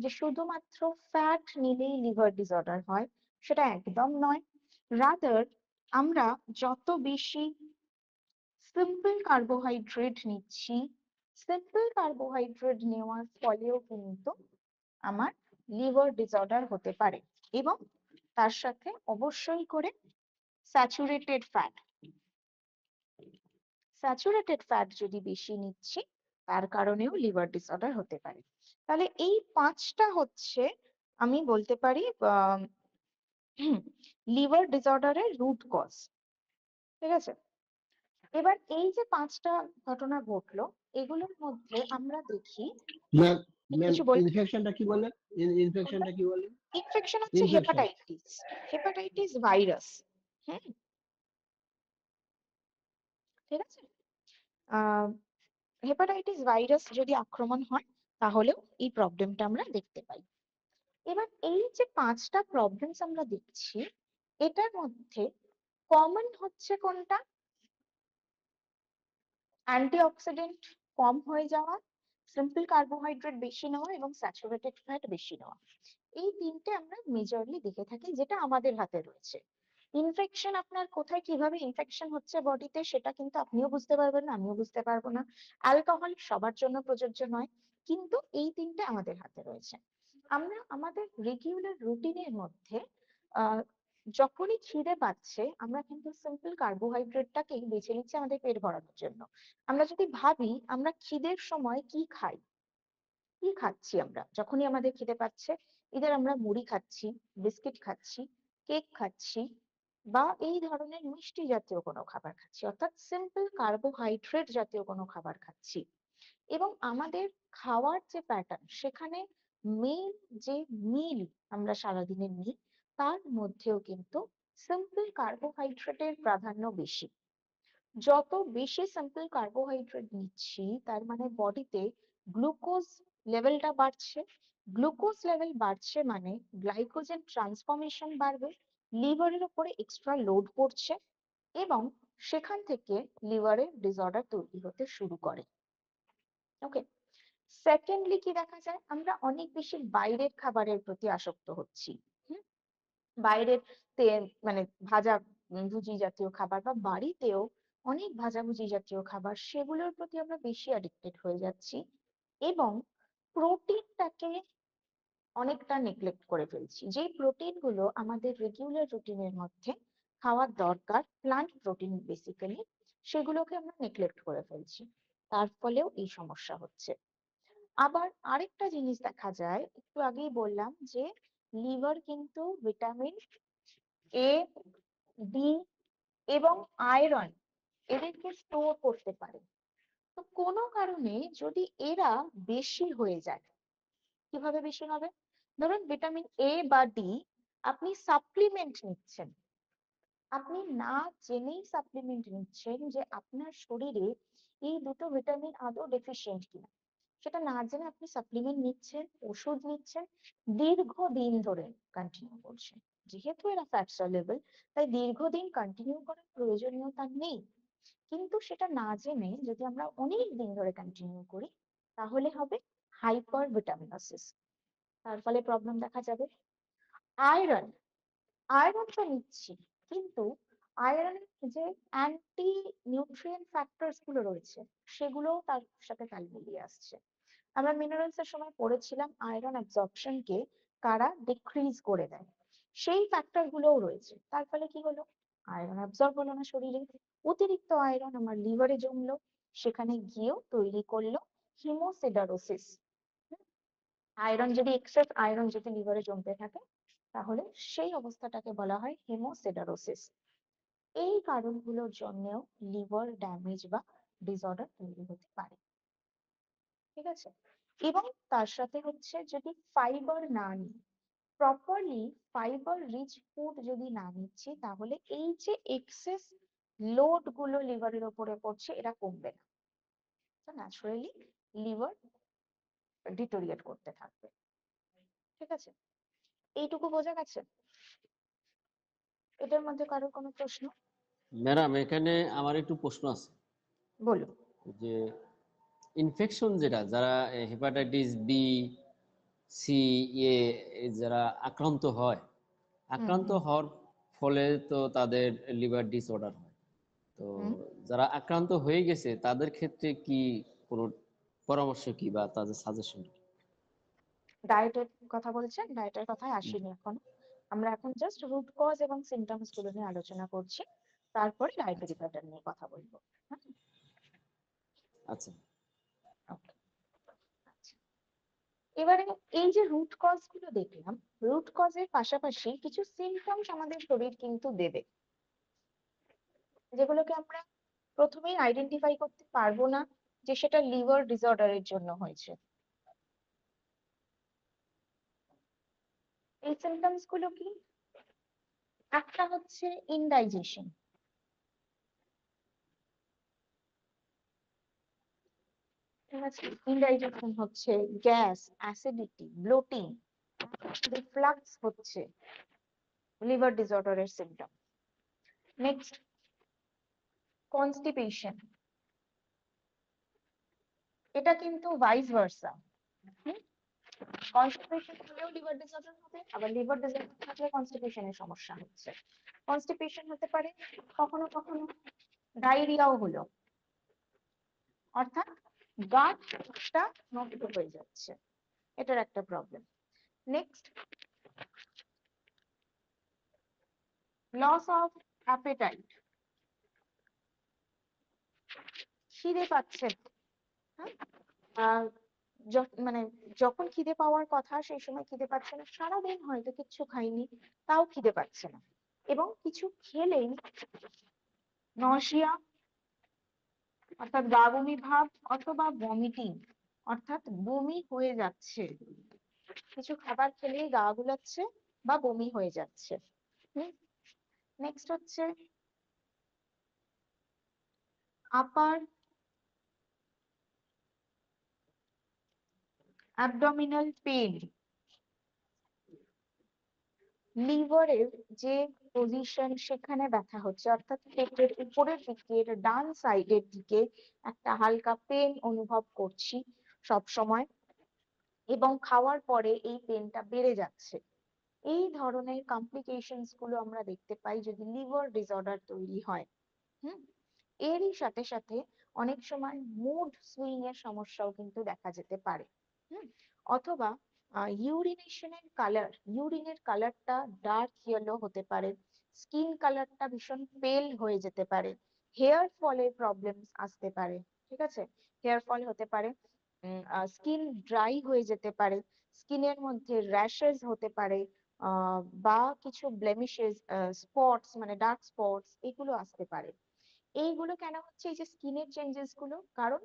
যে শুধুমাত্র ফ্যাট নিলেই লিভার ডিসঅর্ডার হয়, সেটা একদম নয়। রাদার আমরা যত বেশি সিম্পল কার্বোহাইড্রেট নিচ্ছি, সিম্পল কার্বোহাইড্রেট নেওয়ার ফলেও কিন্তু আমার লিভার ডিসঅর্ডার হতে পারে। এবং তার সাথে অবশ্যই করে স্যাচুরেটেড ফ্যাট, স্যাচুরেটেড ফ্যাট যদি বেশি নিচ্ছি, তার কারণেও লিভার ডিসঅর্ডার হতে পারে। তাহলে এই পাঁচটা হচ্ছে আমি বলতে পারি লিভার ডিসঅর্ডারের রুট কজ। ঠিক আছে, এবার এই যে পাঁচটা ঘটনা ঘটলো, এগুলোর মধ্যে আমরা দেখি ম্যাম, ম্যাম কিছু বল। ইনফেকশনটা কি বললেন? ইনফেকশনটা কি বললেন? ইনফেকশন হচ্ছে ইনফেকশন হেপাটাইটিস, হেপাটাইটিস ভাইরাস। হ্যাঁ, ঠিক আছে। হেপাটাইটিস ভাইরাস যদি আক্রমণ হয়, তাহলেও এই প্রবলেমটা আমরা দেখতে পাই। এবার এই যে পাঁচটা প্রবলেমস আমরা দেখছি, এটার মধ্যে কমন হচ্ছে কোনটা? অ্যান্টিঅক্সিডেন্ট কম হয়ে যাওয়া, সিম্পল কার্বোহাইড্রেট বেশি নেওয়া এবং স্যাচুরেটেড ফ্যাট বেশি নেওয়া। এই তিনটে আমরা মেজরলি দেখে থাকি, যেটা আমাদের হাতে রয়েছে। ইনফেকশন আপনার কোথায় কিভাবে ইনফেকশন হচ্ছে বডিতে, সেটা কিন্তু আপনিও বুঝতে পারবেন না, আমিও বুঝতে পারবো না। অ্যালকোহল সবার জন্য প্রযোজ্য নয়, কিন্তু এই তিনটে আমাদের হাতে রয়েছে। আমরা আমাদের রেগুলার রুটিনের মধ্যে যখনই খিদে পাচ্ছে, আমরা কিন্তু সিম্পল কার্বোহাইড্রেটটাকেই বেছে নিচ্ছি আমাদের পেট ভরানোর জন্য। আমরা যদি ভাবি আমরা খিদের সময় কি খাই, কি খাচ্ছি আমরা যখনই আমাদের খিদে পাচ্ছে, ইদার আমরা মুড়ি খাচ্ছি, বিস্কিট খাচ্ছি, কেক খাচ্ছি, বা এই ধরনের মিষ্টি জাতীয় কোনো খাবার খাচ্ছি, অর্থাৎ সিম্পল কার্বোহাইড্রেট জাতীয় কোনো খাবার খাচ্ছি। এবং আমাদের খাওয়ার যে প্যাটার্ন, সেখানে মেইন যে মিল আমরা সারাদিনে নিই, তার মধ্যেও কিন্তু সিম্পল কার্বোহাইড্রেটের প্রাধান্য বেশি। যত বেশি সিম্পল কার্বোহাইড্রেট নিচ্ছি, তার মানে বডিতে গ্লুকোজ লেভেলটা বাড়ছে। গ্লুকোজ লেভেল বাড়ছে মানে গ্লাইকোজেন ট্রান্সফরমেশন বাড়বে, লিভারের উপরে এক্সট্রা লোড পড়ছে, এবং সেখান থেকে লিভারের ডিসঅর্ডার তৈরি হতে শুরু করে। ওকে, সেকেন্ডলি কি দেখা যায়? আমরা অনেক বেশি বাইরের খাবারের প্রতি আসক্ত হচ্ছি। বাইরের তেল মানে ভাজা ভুজি জাতীয় খাবার, বা বাড়িতেও অনেক ভাজাভুজি জাতীয় খাবার, সেগুলোর প্রতি আমরা বেশি অ্যাডিক্টেড হয়ে যাচ্ছি, এবং প্রোটিনটাকে অনেকটা নেগলেক্ট করে ফেলছি। যে প্রোটিন গুলো আমাদের রেগুলার রুটিনের মধ্যে খাওয়ার দরকার, প্লান্ট প্রোটিন বেসিক্যালি, সেগুলোকে আমরা নেগলেক্ট করে ফেলছি, তার ফলেও এই সমস্যা হচ্ছে। আবার আরেকটা জিনিস দেখা যায়, একটু আগেই বললাম যে লিভার কিন্তু ভিটামিন এ, ডি এবং আয়রন এদেরকে স্টোর করতে পারে। তো কোনো কারণে যদি এরা বেশি হয়ে যায়, কিভাবে বেশি হবে? ধরুন ভিটামিন এ বা ডি আপনি সাপ্লিমেন্ট নিচ্ছেন, আপনি না জেনেই সাপ্লিমেন্ট নিচ্ছেন যে আপনার শরীরে এই দুটো ভিটামিন আদৌ ডেফিসিয়েন্ট কিনা। সেটা না জেনে আপনি সাপ্লিমেন্ট নিচ্ছেন, ওষুধ নিচ্ছেন, দীর্ঘদিন ধরে কন্টিনিউ করছেন। যেহেতু এরা ফ্যাট সলিউবল, তাই দীর্ঘদিন কন্টিনিউ করার প্রয়োজনীয়তা নেই। কিন্তু সেটা না জেনে যদি আমরা অনেক দিন ধরে কন্টিনিউ করি, তাহলে হবে হাইপার ভিটামিনোসিস। তার ফলে প্রবলেম দেখা যাবে। আয়রন, আয়রন তো নিচ্ছি, কিন্তু আয়রনের যে অ্যান্টি নিউট্রিয়েন্ট ফ্যাক্টরস গুলো রয়েছে, সেগুলোও তার সাথে তাল মিলিয়ে আসছে। আমরা মিনারেলস এর সময় পড়েছিলাম আয়রন অ্যাবজর্পশন কে কারা ডিক্রিজ করে দেয়, সেই ফ্যাক্টর গুলোও রয়েছে। তার ফলে কি হলো, আয়রন অ্যাবজর্ব হলো না শরীরে, অতিরিক্ত আয়রন আমার লিভারে জমলো, সেখানে গিয়েও তৈরি করলো হিমোসিডারোসিস। আয়রন যদি এক্সেস আয়রন যদি লিভারে জমতে থাকে, তাহলে সেই অবস্থাটাকে বলা হয় হিমোসিডারোসিস। এই কারণগুলোর জন্যও লিভার ড্যামেজ বা ডিসঅর্ডার তৈরি হতে পারে। ঠিক আছে, এবং তার সাথে হচ্ছে যদি ফাইবার না নিই, প্রপারলি ফাইবার রিচ ফুড যদি না নিচ্ছি, তাহলে এই যে এক্সেস লোড গুলো লিভারের উপরে পড়ছে, এরা কমবে না, ন্যাচুরালি লিভার ডিটোরিয়েট করতে থাকবে। ঠিক আছে, এইটুকু বোঝা গেছে? এটার মধ্যে কারোর কোনো প্রশ্ন? ম্যাডাম, এখানে আমার একটু প্রশ্ন আছে বলুন। যে ইনফেকশন যেটা, যারা হেপাটাইটিস বি, সি, এ যারা আক্রান্ত হয়, আক্রান্ত হুম। হওয়ার ফলে তো তাদের লিভার ডিসঅর্ডার হয়। তো হুম। যারা আক্রান্ত হয়ে গেছে তাদের ক্ষেত্রে কি কোনো পরামর্শ কি বা তাদের সাজেশন কি? ডায়েটের কথা বলছেন, ডায়েটের কথায় আসিনি এখন। আমরা এখন জাস্ট রুট কজ এবং সিমটমস গুলো নিয়ে আলোচনা করছি, তারপরে ডায়েটারি প্যাটার্ন নিয়ে কথা বলবো। হ্যাঁ, আচ্ছা। okay, আচ্ছা। এবারে এই যে রুট কজ গুলো দেখলাম, রুট কজের পাশাপাশি কিছু সিমটমস আমাদের শরীর কিন্তু দেবে, যেগুলোকে আমরা প্রথমেই আইডেন্টিফাই করতে পারবো না যে সেটা লিভার ডিসঅর্ডারের জন্য হয়েছে। এই সিমটমস গুলো কি? একটা হচ্ছে ইনডাইজেশন। ঠিক আছে, ইনডাইজেশন হচ্ছে গ্যাস, অ্যাসিডিটি, ব্লোটিং, রিফ্লাক্স হচ্ছে লিভার ডিসঅর্ডারের সিমটম। Next, constipation. এটা কিন্তু ভাইস ভার্সা। কনস্টিপেশন হলেও লিভার ডিসঅর্ডার হবে, আবার লিভার ডিসঅর্ডার থাকলে কনস্টিপেশনের সমস্যা হচ্ছে। কনস্টিপেশন হতে পারে কখনো কখনো ডায়রিয়াও হলো, অর্থাৎ গাটটা নষ্ট হয়ে যাচ্ছে, এটার একটা problem. Next, loss of appetite. খিদে পাচ্ছে না, হ্যাঁ? মানে যখন খিদে পাওয়ার কথা সেই সময় খিদে পাচ্ছে না, সারাদিন হয়তো কিচ্ছু খাইনি তাও খিদে পাচ্ছে না, এবং কিছু খেলেই নশিয়া অর্থাৎ গা বমি ভাব, অথবা ভমিটিং অর্থাৎ বমি হয়ে যাচ্ছে, কিছু খাবার খেলেই গা গুলাচ্ছে বা বমি হয়ে যাচ্ছে। নেক্সট হচ্ছে আপার অ্যাবডোমিনাল পেইন। লিভারের যে পজিশন, সেখানে ব্যথা হচ্ছে, অর্থাৎ পেটের উপরের দিকের ডান সাইডের দিকে একটা হালকা পেন অনুভব করছি সব সময়, এবং খাওয়ার পরে এই পেনটা বেড়ে যাচ্ছে। এই ধরনের কমপ্লিকেশনস গুলো আমরা দেখতে পাই যদি লিভার ডিসঅর্ডার তৈরি হয়। হুম, এরই সাথে সাথে অনেক সময় মুড সুইং এর সমস্যাও কিন্তু দেখা যেতে পারে। অথবা ইউরিনেশনের কালার, ইউরিনের কালারটা ডার্ক ইয়েলো হতে পারে, স্কিন কালারটা ভীষণ পেল হয়ে যেতে পারে, হেয়ার ফলের প্রবলেম আসতে পারে। ঠিক আছে, হেয়ার ফল হতে পারে, স্কিন ড্রাই হয়ে যেতে পারে, স্কিনের মধ্যে র্যাশেস হতে পারে, বা কিছু ব্লেমিশেস, স্পটস মানে ডার্ক স্পটস, এগুলো আসতে পারে। এইগুলো কেন হচ্ছে, এই যে স্কিনের চেঞ্জেস গুলো, কারণ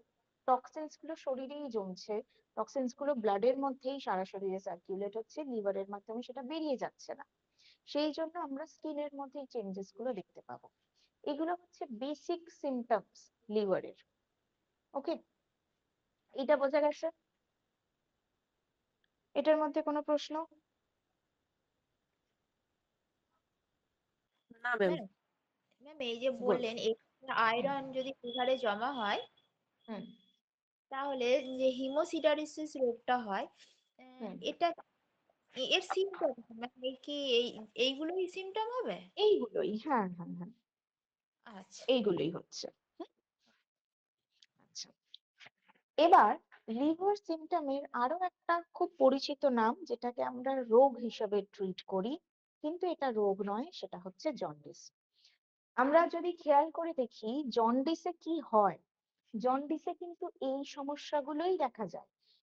টক্সিনস গুলো শরীরেই জমছে, টক্সিনস গুলো ব্লাডের মধ্যেই সারা শরীরে সার্কুলেট হচ্ছে, লিভারের মাধ্যমে সেটা বেরিয়ে যাচ্ছে না। সেই জন্য আমরা স্কিনের মধ্যে এই চেঞ্জেস গুলো দেখতে পাবো। এগুলো হচ্ছে বেসিক সিমটমস লিভারের। ওকে, এটা বোঝা গেছে? এটার মধ্যে কোনো প্রশ্ন? না ম্যাম। ম্যাম, ম্যাম এই যে বল। বললেন আয়রন যদি লিভারে জমা হয় হুম তাহলে যে হিমোসিডারিসিস রোগটা হয়, হুম এটা এর সিমটম মানে কি এইগুলোই সিমটম হবে? এইগুলোই, হ্যাঁ হ্যাঁ হ্যাঁ, আচ্ছা। এইগুলোই হচ্ছে। হুম, আচ্ছা, এবার লিভার সিমটমের আরো একটা খুব পরিচিত নাম, যেটাকে আমরা রোগ হিসেবে ট্রিট করি, কিন্তু এটা রোগ নয়, সেটা হচ্ছে জন্ডিস। আমরা যদি খেয়াল করে দেখি জন্ডিসে কি হয়, জন্ডিসে কিন্তু এই সমস্যাগুলোই দেখা যায়,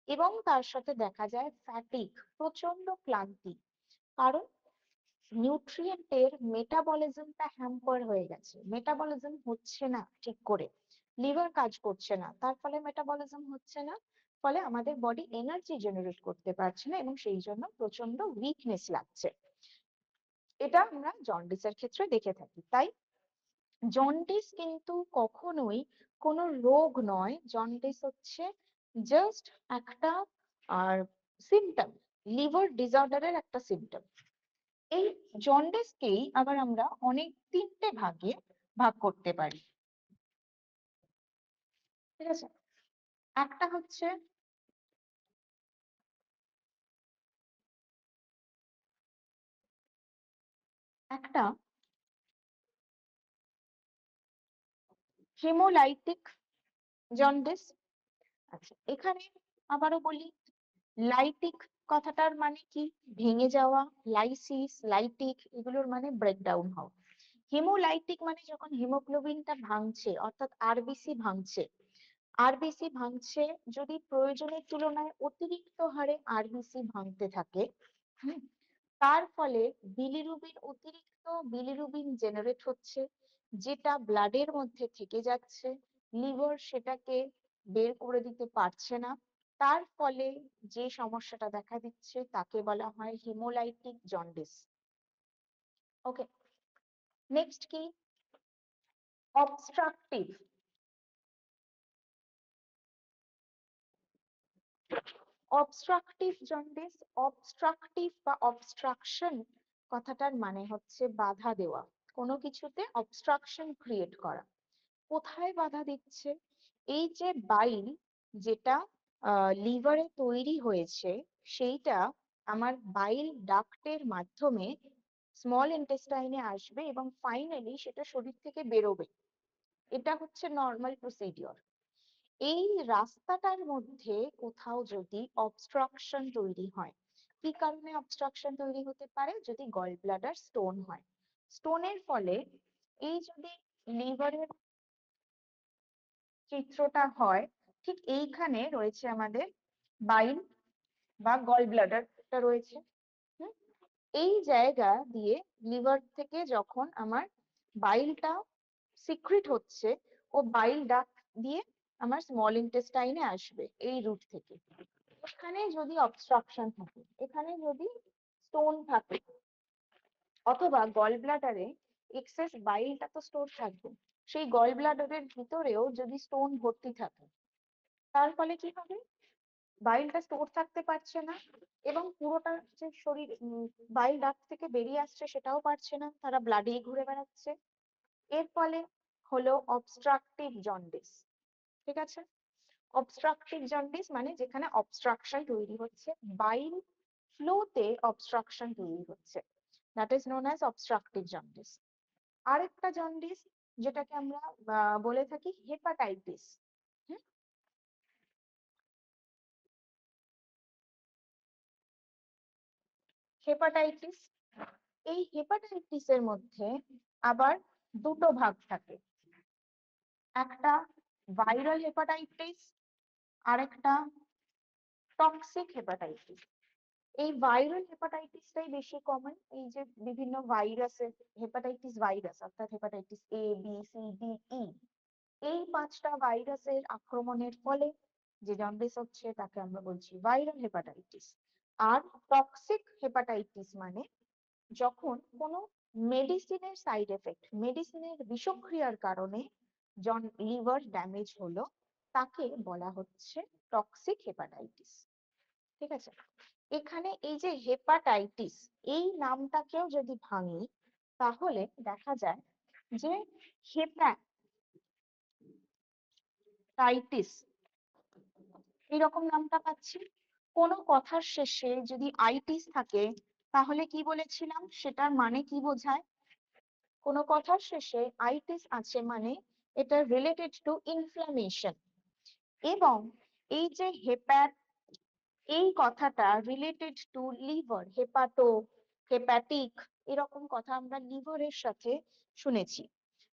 এবং তার সাথে দেখা যায় ফ্যাটিক, প্রচন্ড ক্লান্তি। কারণ নিউট্রিয়েন্টের মেটাবলিজমটা হ্যাম্পার হয়ে গেছে, মেটাবলিজম হচ্ছে না ঠিক করে, লিভার কাজ করছে না, তার ফলে মেটাবলিজম হচ্ছে না, ফলে আমাদের বডি এনার্জি জেনারেট করতে পারছে না, এবং সেই জন্য প্রচন্ড উইকনেস লাগছে। এটা আমরা জন্ডিসের ক্ষেত্রে দেখে থাকি। তাই জন্ডিস কিন্তু কখনোই কোনো রোগ নয়, জন্ডিস হচ্ছে জাস্ট একটা আর সিমটম, লিভার ডিসঅর্ডারের একটা সিমটম। এই জন্ডিসকেই আবার আমরা অনেক তিনটে ভাগে ভাগ করতে পারি, ঠিক আছে? একটা হচ্ছে একটা হেমোলাইটিক জন্ডিস। আচ্ছা, এখানে আবারও বলি, লাইটিক কথাটার মানে কি? ভেঙে যাওয়া, লাইসিস, লাইটিক, এগুলোর মানে ব্রেকডাউন হওয়া। হিমোলাইটিক মানে যখন হিমোগ্লোবিনটা ভাঙছে, অর্থাৎ আরবিসি ভাঙছে, আরবিসি ভাঙছে, যদি প্রয়োজনের তুলনায় অতিরিক্ত হারে আরবিসি ভাঙতে থাকে, হুম, তার ফলে বিলিরুবিন, অতিরিক্ত বিলিরুবিন জেনারেট হচ্ছে, যেটা ব্লাডের মধ্যে থেকে যাচ্ছে, লিভার সেটাকে বের করে দিতে পারছে না, তার ফলে যে সমস্যাটা দেখা দিচ্ছে তাকে বলা হয় হিমোলাইটিক জন্ডিস। ওকে, নেক্সট কি? অবস্ট্রাকটিভ। অবস্ট্রাকটিভ জন্ডিস, অবস্ট্রাকটিভ বা অবস্ট্রাকশন কথাটার মানে হচ্ছে বাধা দেওয়া, কোনো কিছুতে অবস্ট্রাকশন ক্রিয়েট করা। কোথায় বাধা দিচ্ছে? এই যে বাইল, যেটা লিভারে তৈরি হয়েছে, সেইটা আমার বাইল ডাক্টের মাধ্যমে স্মল ইন্টেস্টাইনে আসবে এবং ফাইনালি সেটা শরীর থেকে বেরোবে। এটা হচ্ছে নর্মাল প্রসিডিওর। এই রাস্তাটার মধ্যে কোথাও যদি অবস্ট্রাকশন তৈরি হয়, কি কারণে অবস্ট্রাকশন তৈরি হতে পারে? যদি গল ব্লাডার স্টোন হয়, স্টোনের ফলে এই যদি লিভারের চিত্রটা হয়, ঠিক এইখানে রয়েছে আমাদের বাইল বা গল ব্লাডারটা রয়েছে। হুম, এই জায়গা দিয়ে লিভার থেকে যখন আমার বাইলটা সিক্রিট হচ্ছে, ও বাইল ডাক্ট দিয়ে আমার স্মল ইন্টেস্টাইনে আসবে এই রুট থেকে। এখানে যদি অবস্ট্রাকশন থাকে, এখানে যদি স্টোন থাকে, অথবা গল ব্লাডারে এক্সেস বাইলটা তো স্টোর থাকবে, সেই গল ব্লাডারের ভিতরেও যদি স্টোন ভর্তি থাকে, তার ফলে কি হবে? বাইলটা স্টোর থাকতে পারছে না, এবং পুরোটা যে শরীর বাইল ডাক্ট থেকে বেরিয়ে আসছে সেটাও পারছে না, তারা ব্লাডেই ঘুরে বেড়াচ্ছে। এর ফলে হলো অবস্ট্রাকটিভ জন্ডিস। ঠিক আছে? অবস্ট্রাকটিভ জন্ডিস মানে যেখানে অবস্ট্রাকশন তৈরি হচ্ছে, বাইল ফ্লোতে অবস্ট্রাকশন তৈরি হচ্ছে, that is known as obstructive jaundice. আরেকটা জন্ডিস, যেটাকে আমরা বলে থাকি হেপাটাইটিস। হেপাটাইটিস, এই হেপাটাইটিসের মধ্যে আবার দুটো ভাগ থাকে, একটা ভাইরাল হেপাটাইটিস, আর একটা টক্সিক হেপাটাইটিস। এই ভাইরাল হেপাটাইটিসটাই বেশি কমন, এই যে বিভিন্ন ভাইরাসের হেপাটাইটিস ভাইরাস, অর্থাৎ hepatitis A B C D E, এই পাঁচটা ভাইরাসের আক্রমণের ফলে যে জন্ডিস হচ্ছে তাকে আমরা বলছি ভাইরাল হেপাটাইটিস। আর টক্সিক হেপাটাইটিস মানে যখন কোনো মেডিসিনের সাইড এফেক্ট, মেডিসিনের বিষক্রিয়ার কারণে লিভার ড্যামেজ হলো, তাকে বলা হচ্ছে টক্সিক হেপাটাইটিস। ঠিক আছে, এখানে এই যে হেপাটাইটিস এই নামটাকেও যদি ভাঙি তাহলে দেখা যায় যে হেপাটাইটিস এরকম নামটা পাচ্ছি। কোনো কথার শেষে যদি আইটিস থাকে তাহলে কি বলেছিলাম, সেটার মানে কি বোঝায়? কোনো কথার শেষে আইটিস আছে মানে এটা রিলেটেড টু ইনফ্লামেশন। এবং এই যে এই কথাটা রিলেটেড টু লিভার, হেপাটিক এরকম কথা আমরা লিভারের সাথে শুনেছি।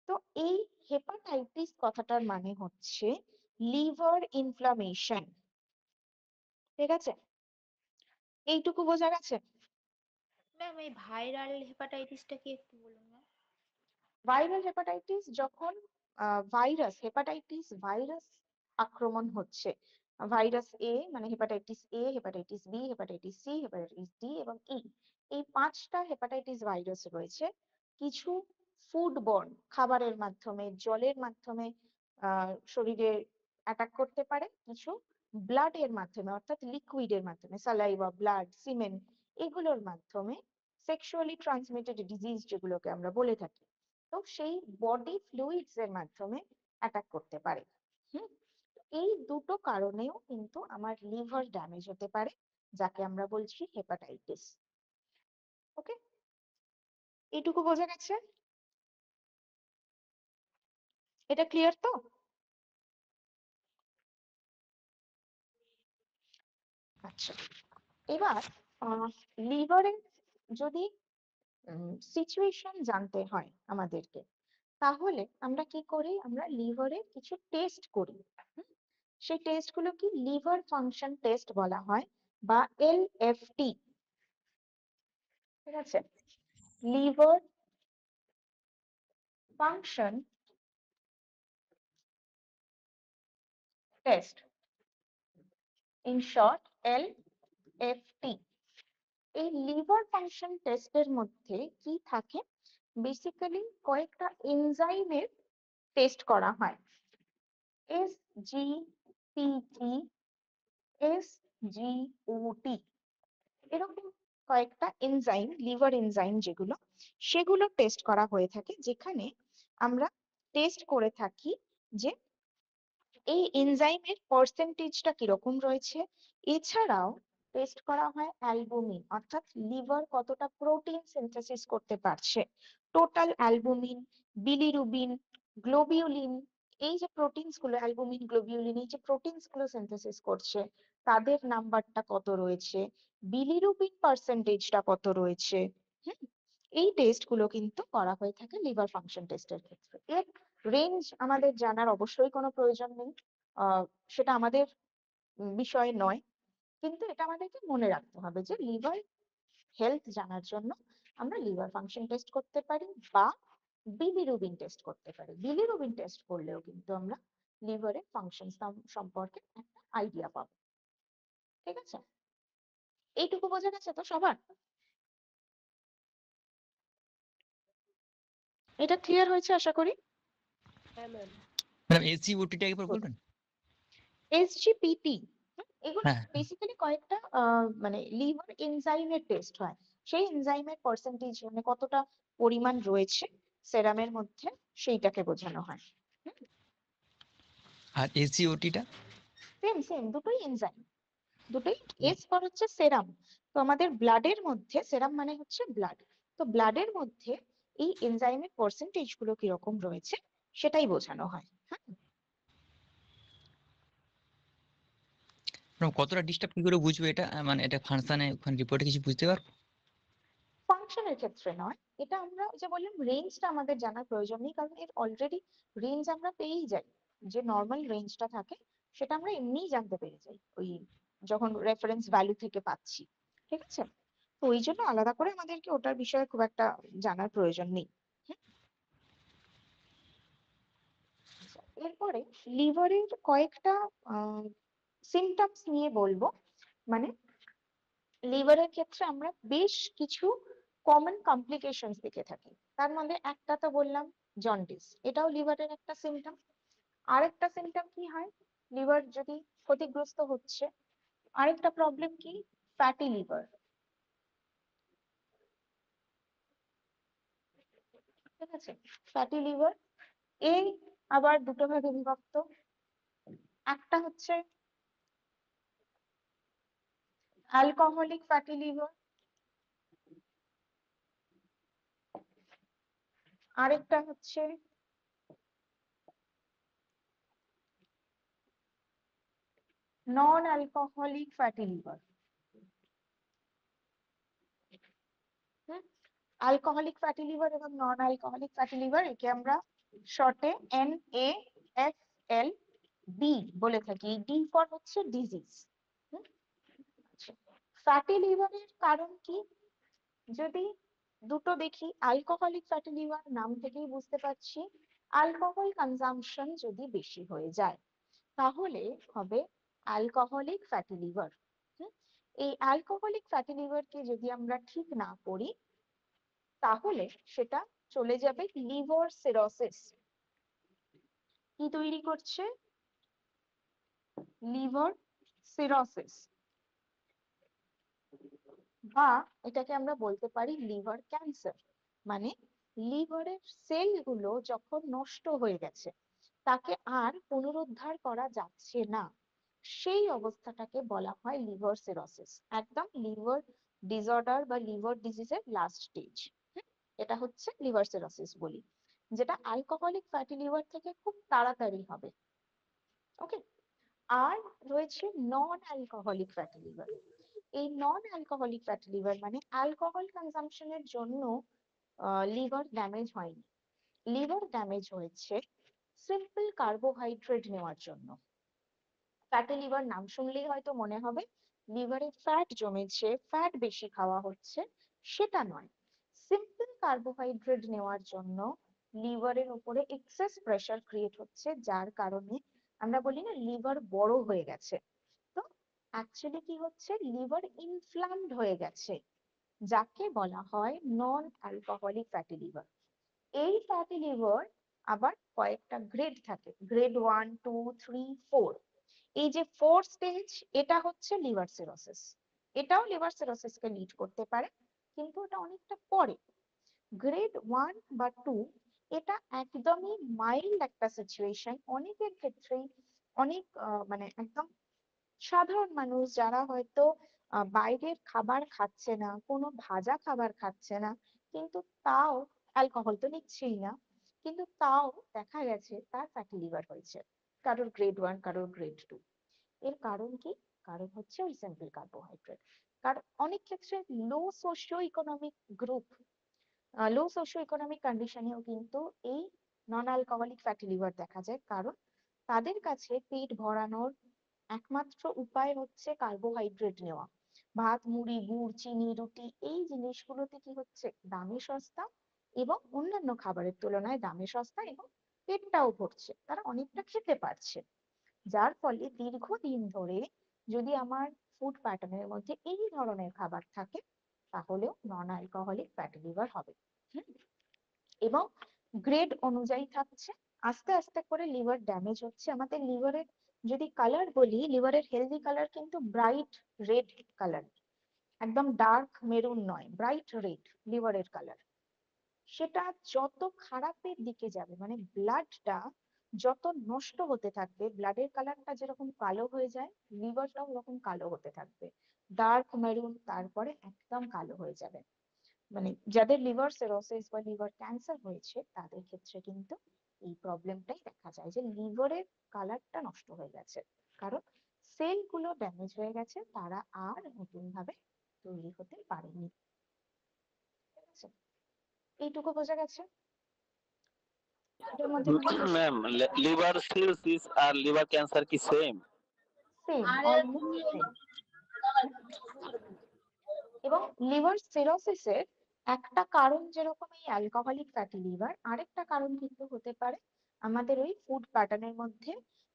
তো এই হেপাটাইটিস কথাটার মানে হচ্ছে লিভার ইনফ্লামেশন। ঠিক আছে, এইটুকু বোঝা গেছে? ম্যাম এই ভাইরাল হেপাটাইটিসটা কি একটু বলুন ম্যাম। ভাইরাল হেপাটাইটিস যখন হেপাটাইটিস ভাইরাস আক্রমণ হচ্ছে, ভাইরাস এ মানে hepatitis A, hepatitis B, hepatitis C, hepatitis D এবং ই, এই 5টা হেপাটাইটিস ভাইরাস রয়েছে। কিছু ফুডবর্ন, খাবারের মাধ্যমে, জলের মাধ্যমে শরীরে অ্যাটাক করতে পারে, কিছু ব্লাডের মাধ্যমে অর্থাৎ লিকুইডের মাধ্যমে, সালাইভা, ব্লাড, সিমেন, এগুলোর মাধ্যমে, সেক্সুয়ালি ট্রান্সমিটেড ডিজিজ যেগুলোকে আমরা বলে থাকি। তো সেই বডি ফ্লুইডস এর মাধ্যমে অ্যাটাক করতে পারে। হুম, এই দুটো কারণেও কিন্তু আমার লিভার ড্যামেজ হতে পারে, যাকে আমরা বলছি হেপাটাইটিস। ওকে, এইটুকু বোঝা গেছে? এটা ক্লিয়ার তো? আচ্ছা, এবার লিভারের যদি সিচুয়েশন জানতে হয় আমাদেরকে, তাহলে আমরা কি করি, আমরা লিভারের কিছু টেস্ট করি। হুম, সেই টেস্ট গুলো কি লিভার ফাংশন টেস্ট বলা হয় বা এলএফটি। ঠিক আছে, liver function test, in short LFT. এই লিভার ফাংশন টেস্টের মধ্যে কি থাকে, বেসিক্যালি কয়েকটা এনজাইমের টেস্ট করা হয়। এসজিপিটি, এসজিওটি, এরকম কয়েকটা এনজাইম, লিভার এনজাইম যেগুলো, সেগুলো টেস্ট করা হয়ে থাকে, যেখানে আমরা টেস্ট করে থাকি যে এই এনজাইমের পার্সেন্টেজটা কিরকম রয়েছে। এছাড়াও টেস্ট করা হয় অ্যালবুমিন, অর্থাৎ লিভার কতটা প্রোটিন সিনথেসিস করতে পারছে। টোটাল অ্যালবুমিন, বিলিরুবিন, গ্লোবিউলিন, এই যে প্রোটিনস গুলো, অ্যালবুমিন, গ্লোবিউলিন, এই যে প্রোটিনস গুলো সিনথেসিস করছে, তাদের নাম্বারটা কত রয়েছে, বিলিরুবিন পার্সেন্টেজটা কত রয়েছে। হুম, এই টেস্ট গুলো কিন্তু করা হয়ে থাকে লিভার ফাংশন টেস্টের ক্ষেত্রে। এর রেঞ্জ আমাদের জানার অবশ্যই কোনো প্রয়োজন নেই, সেটা আমাদের বিষয় নয়, কিন্তু এটা আমাদেরকে মনে রাখতে হবে যে লিভার হেলথ জানার জন্য আমরা লিভার ফাংশন টেস্ট করতে পারি বা বিলিরুবিন টেস্ট করতে পারি। বিলিরুবিন টেস্ট করলেও কিন্তু আমরা লিভারের ফাংশন সম্পর্কে একটা আইডিয়া পাবো। ঠিক আছে, এইটুকু বোঝা গেছে তো সবার? এটা ক্লিয়ার হয়েছে আশা করি। হ্যাঁ ম্যাম। ম্যাডাম এসজিওটিটা একবার বলবেন? এসজিপিটি, এগুলো হ্যাঁ, বেসিক্যালি কয়েকটা মানে লিভার এনজাইমের টেস্ট হয়। সেই এনজাইমের পার্সেন্টেজ মানে কতটা পরিমাণ রয়েছে সেরামের মধ্যে, সেইটাকে বোঝানো হয়। আর এসজিওটিটা? সেম সেম, দুটোই এনজাইম, দুটোই। এস ফর হচ্ছে সেরাম, তো আমাদের ব্লাডের মধ্যে, সেরাম মানে হচ্ছে ব্লাড, তো ব্লাডের মধ্যে এই এনজাইমের পার্সেন্টেজ গুলো কিরকম রয়েছে সেটাই বোঝানো হয়। ম্যাডাম কতটা ডিস্টার্ব কি করে বুঝবো এটা, মানে এটা ফাংশনে ওখানে রিপোর্টে কিছু বুঝতে পারবো? ফাংশনের ক্ষেত্রে নয়, এটা আমরা ওই যে বললাম রেঞ্জটা আমাদের জানার প্রয়োজন নেই, কারণ এর অলরেডি রেঞ্জ আমরা পেয়েই যাই। যে নর্মাল রেঞ্জটা থাকে সেটা আমরা এমনিই জানতে পেরে যাই ওই যখন রেফারেন্স ভ্যালু থেকে পাচ্ছি। ঠিক আছে, তো ওই জন্য আলাদা করে আমাদেরকে ওটার বিষয়ে খুব একটা জানার প্রয়োজন নেই। আচ্ছা, এরপরে লিভারের কয়েকটা সিমটমস নিয়ে বলবো। মানে লিভারের ক্ষেত্রে আমরা বেশ কিছু কমন কমপ্লিকেশনস দেখে থাকি। তার মধ্যে একটা তো বললাম জন্ডিস, এটাও লিভারের একটা সিমটম। আরেকটা সিমটম কি হয়, লিভার যদি ক্ষতিগ্রস্ত হচ্ছে, আরেকটা প্রবলেম কি, ফ্যাটি লিভার। ঠিক আছে, ফ্যাটি লিভার এই আবার দুটো ভাগে বিভক্ত। একটা হচ্ছে অ্যালকোহলিক ফ্যাটি লিভার, আরেকটা হচ্ছে non alcoholic fatty liver. Alcoholic fatty liver এবং নন অ্যালকোহলিক ফ্যাটি লিভার, একে আমরা শর্টে NAFLD বলে থাকি। ডি ফর হচ্ছে ডিজিজ। ফ্যাটি লিভারের কারণ কি, যদি দুটো দেখি, অ্যালকোহলিক ফ্যাটি লিভার নাম থেকেই বুঝতে পারছি, অ্যালকোহল কনজাম্পশন যদি বেশি হয়ে যায় তাহলে হবে অ্যালকোহলিক ফ্যাটি লিভার। এই অ্যালকোহলিক ফ্যাটি লিভারকে যদি আমরা ঠিক না করি তাহলে সেটা চলে যাবে লিভার সিরোসিস। কি তৈরি করছে, লিভার সিরোসিস, বা এটাকে আমরা বলতে পারি লিভার ক্যান্সার। মানে লিভারের সেলগুলো যখন নষ্ট হয়ে গেছে, তাকে আর পুনরুদ্ধার করা যাচ্ছে না, সেই অবস্থাটাকে বলা হয় লিভার সিরোসিস। একদম লিভার ডিসঅর্ডার বা লিভার ডিজিজের লাস্ট স্টেজ, এটা হচ্ছে লিভার সিরোসিস বলি, যেটা অ্যালকোহলিক ফ্যাটি লিভার থেকে খুব তাড়াতাড়ি হবে। ওকে, আর রয়েছে নন অ্যালকোহলিক ফ্যাটি লিভার। এই নন অ্যালকোহলিক ফ্যাটি লিভার মানে অ্যালকোহল কনজাম্পশনের জন্য লিভার ড্যামেজ হয়নি, লিভার ড্যামেজ হয়েছে সিম্পল কার্বোহাইড্রেট নেওয়ার জন্য। ফ্যাটি লিভার নাম শুনলেই হয়তো মনে হবে লিভারে ফ্যাট জমেছে, ফ্যাট বেশি খাওয়া হচ্ছে, সেটা নয়। সিম্পল কার্বোহাইড্রেট নেওয়ার জন্য লিভারের উপরে এক্সেস প্রেসার ক্রিয়েট হচ্ছে, যার কারণে আমরা বলি না লিভার বড় হয়ে গেছে। তো অ্যাকচুয়ালি কি হচ্ছে, লিভার ইনফ্লামড হয়ে গেছে, যাকে বলা হয় নন অ্যালকোহলিক ফ্যাটি লিভার। এই ফ্যাটি লিভার আবার কয়েকটা গ্রেড থাকে, গ্রেড 1, 2, 3, 4। এই যে 4 স্টেজ, এটা হচ্ছে লিভার সিরোসিস। এটাও লিভার সিরোসিসকে লিড করতে পারে, কিন্তু এটা অনেকটা পরে। গ্রেড 1 বা 2 এটা একদমই মাইল্ড একটা সিচুয়েশন। অনেকের ক্ষেত্রেই অনেক মানে একদম সাধারণ মানুষ যারা হয়তো বাইরের খাবার খাচ্ছে না, কোনো ভাজা খাবার খাচ্ছে না, কিন্তু তাও অ্যালকোহল তো নিচ্ছেই না, কিন্তু তাও দেখা গেছে তার ফ্যাটি লিভার হয়েছে, কারোর গ্রেড 1, কারোর গ্রেড 2। এর কারণ কি, কারণ হচ্ছে ওই সিম্পল কার্বোহাইড্রেট। কারণ অনেক ক্ষেত্রে লো সোশিও ইকোনমিক গ্রুপ, লো সোশিও ইকোনমিক কন্ডিশনেও কিন্তু এই নন অ্যালকোহলিক ফ্যাটি লিভার দেখা যায়, কারণ তাদের কাছে পেট ভরানোর একমাত্র উপায় হচ্ছে কার্বোহাইড্রেট নেওয়া। ভাত, মুড়ি, গুড়, চিনি, রুটি, এই জিনিসগুলোতে কি হচ্ছে, দামে সস্তা এবং অন্যান্য খাবারের তুলনায় দামে সস্তা, এবং পেটটাও ভরছে, তারা অনেকটা খেতে পারছে। যার ফলে দীর্ঘদিন ধরে যদি আমার ফুড প্যাটার্নের মধ্যে এই ধরনের খাবার থাকে তাহলেও নন অ্যালকোহলিক ফ্যাটি লিভার হবে। এবং গ্রেড অনুযায়ী থাকছে, আস্তে আস্তে করে লিভার ড্যামেজ হচ্ছে। আমাদের লিভারের যদি কালার বলি, লিভারের হেলদি কালার কিন্তু ব্রাইট রেড কালার, একদম ডার্ক মেরুন নয়, ব্রাইট রেড লিভারের কালার। সেটা যত খারাপের দিকে যাবে, মানে ব্লাডটা যত নষ্ট হতে থাকবে, ব্লাডের কালারটা যেরকম কালো হয়ে যায়, লিভারটাও ওরকম কালো হতে থাকবে, ডার্ক মেরুন, তারপরে একদম কালো হয়ে যাবে। মানে যাদের লিভার সিরোসিস বা লিভার ক্যান্সার হয়েছে তাদের ক্ষেত্রে কিন্তু এই প্রবলেমটাই দেখা যায়, যে লিভারের কালারটা নষ্ট হয়ে গেছে, কারণ সেল গুলো ড্যামেজ হয়ে গেছে, তারা আর নতুন ভাবে তৈরি হতে পারেনি। ঠিক আছে, এইটুকু বোঝা গেছে। এটার মধ্যে কোনো প্রশ্ন? ম্যাম, লিভার সিরোসিস আর লিভার ক্যান্সার কি সেম? Same, almost same. এবং লিভার সিরোসিসের একটা কারণ যেরকম এই অ্যালকোহলিক ফ্যাটি লিভার, আরেকটা কারণ কিন্তু হতে পারে আমাদের ওই ফুড প্যাটার্নের মধ্যে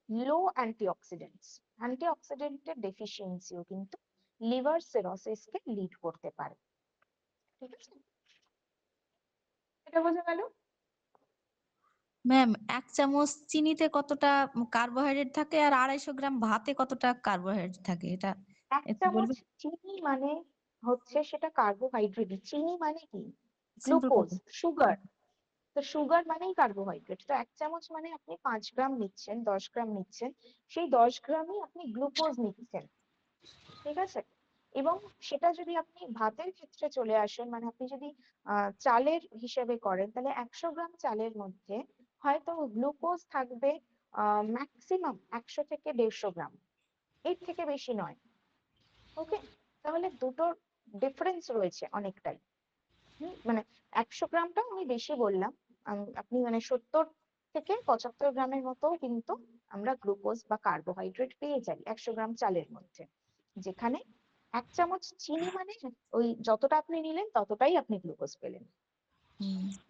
লো অ্যান্টিঅক্সিডেন্টস, অ্যান্টিঅক্সিডেন্টের ডেফিসিয়েন্সিও কিন্তু লিভার সিরোসিসকে লিড করতে পারে। ঠিক আছে, এটা বোঝা গেল? ম্যাম 1 চামচ চিনিতে কতটা কার্বোহাইড্রেট থাকে আর 250 গ্রাম ভাতে কতটা কার্বোহাইড্রেট থাকে, এটা 1 একটু চামচ বলবেন? চিনি মানে হচ্ছে সেটা কার্বোহাইড্রেট, চিনি মানে কি সিম্পল গ্লুকোজ, সুগার। তো সুগার মানেই কার্বোহাইড্রেট। তো 1 চামচ মানে আপনি 5 গ্রাম নিচ্ছেন, 10 গ্রাম নিচ্ছেন, সেই 10 গ্রামই আপনি গ্লুকোজ নিচ্ছেন। ঠিক আছে, এবং সেটা যদি আপনি ভাতের ক্ষেত্রে চলে আসেন, মানে আপনি যদি চালের হিসেবে করেন, তাহলে 100 গ্রাম চালের মধ্যে হয়তো গ্লুকোজ থাকবে ম্যাক্সিমাম 100 থেকে 150 গ্রাম, এর থেকে বেশি নয়। ওকে, তাহলে দুটোর ডিফারেন্স রয়েছে অনেকটাই। মানে 100 গ্রামটা আমি বেশি বললাম, আপনি মানে 70 থেকে 75 গ্রামের মতো কিন্তু আমরা গ্লুকোজ বা কার্বোহাইড্রেট পেয়ে যাই 100 গ্রাম চালের মধ্যে, যেখানে 1 চামচ চিনি মানে ওই যতটা আপনি নিলেন ততটাই আপনি গ্লুকোজ পেলেন।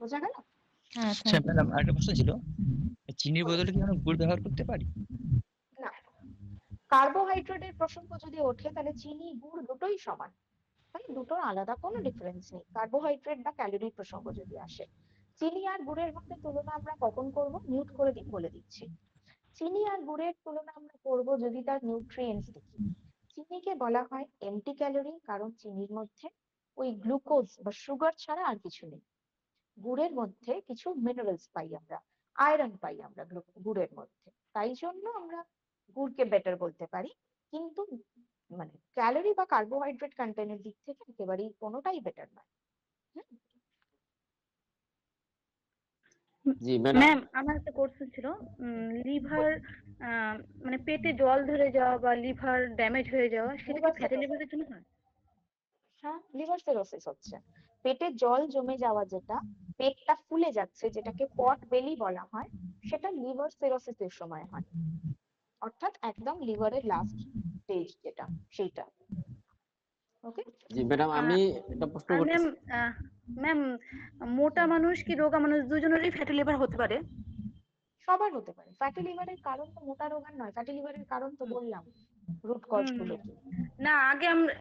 বোঝা গেল? হ্যাঁ, আচ্ছা থ্যাংক ইউ। ম্যাডাম, আরেকটা প্রশ্ন ছিল, চিনির বদলে কি আমরা গুড় ব্যবহার করতে পারি? না, কার্বোহাইড্রেটের প্রসঙ্গ যদি ওঠে তাহলে চিনি গুড় দুটোই সমান, তাই দুটোর আলাদা কোনো ডিফারেন্স নেই। কার্বোহাইড্রেট বা ক্যালোরির প্রসঙ্গ যদি আসে, চিনি আর গুড়ের মধ্যে তুলনা আমরা কখন করব, মিউট করে দিন বলে দিচ্ছি। চিনি আর গুড়ের তুলনা আমরা করব যদি তার নিউট্রিয়েন্টস দেখি। চিনিকে বলা হয় এমটি ক্যালোরি, কারণ চিনির মধ্যে ওই গ্লুকোজ বা সুগার ছাড়া আর কিছু নেই। গুড়ের মধ্যে কিছু মিনারেলস পাই আমরা, আয়রন পাই আমরা গুড়ের মধ্যে, তাই জন্য আমরা গুড়কে বেটার বলতে পারি। কিন্তু মানে ক্যালোরি বা কার্বোহাইড্রেট কন্টেন্টের দিক থেকে একেবারেই কোনোটাই বেটার নয়। জি ম্যাডাম। ম্যাম আমার একটা কোশ্চেন ছিল, লিভার মানে পেটে জল ধরে যাওয়া বা লিভার ড্যামেজ হয়ে যাওয়া, সেটা কি লিভার ফ্যাটি সিরোসিস, লিভারের জন্য হয়? হ্যাঁ লিভার সিরোসিস হচ্ছে পেটে জল জমে যাওয়া, যেটা পেটটা ফুলে যাচ্ছে, যেটাকে পট বেলি বলা হয়, সেটা লিভার সিরোসিসের সময় হয়, অর্থাৎ একদম লিভারের লাস্ট স্টেজ যেটা, সেইটা। ওকে, জি ম্যাডাম, আমি একটা প্রশ্ন আর ম্যাম, করতেছি। ম্যাম মোটা মানুষ কি রোগা মানুষ দুজনেরই ফ্যাটি লিভার হতে পারে? সবার হতে পারে। ফ্যাটি লিভারের কারণ তো মোটা রোগার নয়, ফ্যাটি লিভারের কারণ তো বললাম রুট কজ হুম গুলো হুম। কি। না আগে আমরা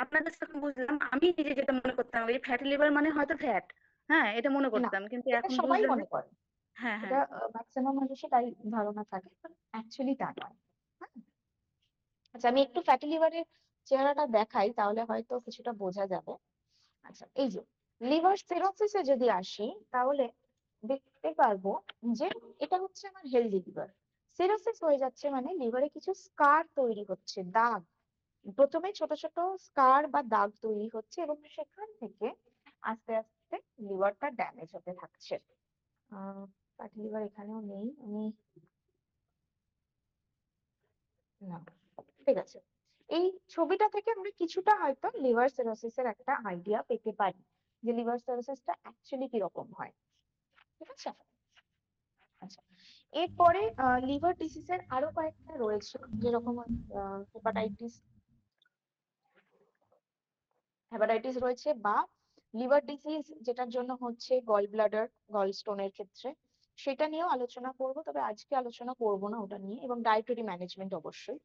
আপনার কাছে যখন বুঝলাম, আমি নিজে যেটা মনে করতাম এই ফ্যাটি লিভার মানে হয়তো ফ্যাট, হ্যাঁ এটা মনে না, করতাম, কিন্তু এটা এখন সবাই বুঝলাম। মনে করে, হ্যাঁ এটা হ্যাঁ। ম্যাক্সিমাম মানুষই তাই ধারণা থাকে, অ্যাকচুয়ালি তা নয়। হ্যাঁ, আচ্ছা আমি একটু ফ্যাটি লিভারের চেহারাটা দেখাই, তাহলে হয়তো কিছুটা বোঝা যাবে। আচ্ছা, এই যে লিভার সিরোসিসে যদি আসি, তাহলে দেখতে পারবো যে এটা হচ্ছে আমার হেলদি লিভার। সিরোসিস হয়ে যাচ্ছে মানে লিভারে কিছু স্কার তৈরি হচ্ছে, দাগ। প্রথমে ছোট ছোট স্কার বা দাগ তৈরি হচ্ছে এবং সেখান থেকে আস্তে আস্তে লিভারটা ড্যামেজ হতে থাকছে। ফ্যাটি লিভার এখানেও নেই, আমি না, ঠিক আছে। এই ছবিটা থেকে আমরা কিছুটা হয়তো লিভার সিরোসিসের একটা আইডিয়া পেতে পারি যে লিভার সিরোসিসটা অ্যাকচুয়ালি কিরকম হয়। ঠিক আছে, আচ্ছা এরপরে লিভার ডিসিজের আরো কয়েকটা রয়েছে, যেরকম হেপাটাইটিস, রয়েছে, বা লিভার ডিজিজ যেটার জন্য হচ্ছে গল ব্লাডার, গল স্টোনের ক্ষেত্রে, সেটা নিয়েও আলোচনা করব, তবে আজকে আলোচনা করব না ওটা নিয়ে। এবং ডায়েটরি ম্যানেজমেন্ট অবশ্যই,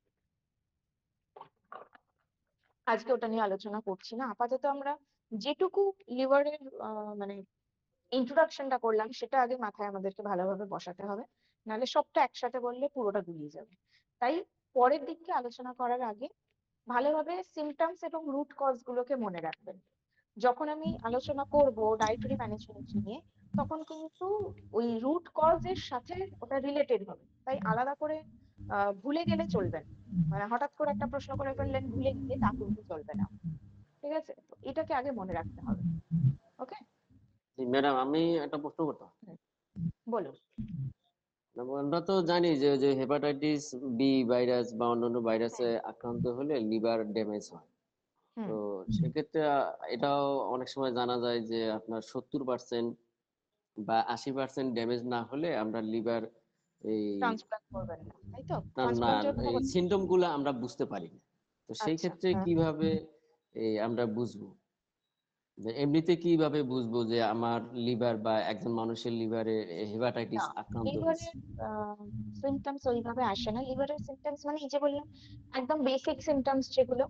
আজকে ওটা নিয়ে আলোচনা করছি না। আপাতত আমরা যেটুকু লিভারের মানে ইন্ট্রোডাকশনটা করলাম সেটা আগে মাথায় আমাদেরকে ভালোভাবে বসাতে হবে, নাহলে সবটা একসাথে বললে পুরোটা গুলিয়ে যাবে। তাই পরের দিককে আলোচনা করার আগে ভালোভাবে সিমটমস এবং রুট কজ গুলোকে মনে রাখবেন। যখন আমি আলোচনা করব ডায়েটরি ম্যানেজমেন্ট নিয়ে, তখন কিন্তু ওই রুট কজ এর সাথে ওটা রিলেটেড হবে, তাই আলাদা করে ভুলে গেলে চলবে না। মানে হঠাৎ করে একটা প্রশ্ন করে ফেললেন ভুলে গিয়ে, তা কিন্তু চলবে না। ঠিক আছে, তো এটাকে আগে মনে রাখতে হবে। ওকে, জি ম্যাডাম, আমি একটা প্রশ্ন করতাম। বলুন। আমরা তো জানি যে যে হেপাটাইটিস বি ভাইরাস বা অন্যান্য ভাইরাসে আক্রান্ত হলে লিভার ড্যামেজ হয়। হুম, তো সেক্ষেত্রে এটাও অনেক সময় জানা যায় যে আপনার 70% বা 80% ড্যামেজ না হলে আমরা লিভার এই ট্রান্সপ্লান্ট করবেন না, তাই তো? না ট্রান্সপ্লান্টের কথা এই বলছেন? সিমটম গুলো আমরা বুঝতে পারি না। তো সেই আচ্ছা, ক্ষেত্রে হ্যাঁ। কিভাবে আমরা বুঝবো? যে এমনিতে কিভাবে বুঝবো যে আমার লিভার বা একজন মানুষের লিভারে হেপাটাইটিস না, আক্রান্ত হয়েছে? লিভারের সিমটমস ওইভাবে আসে না। লিভারের সিমটমস মানে এই যে বললাম একদম বেসিক সিমটমস যেগুলো,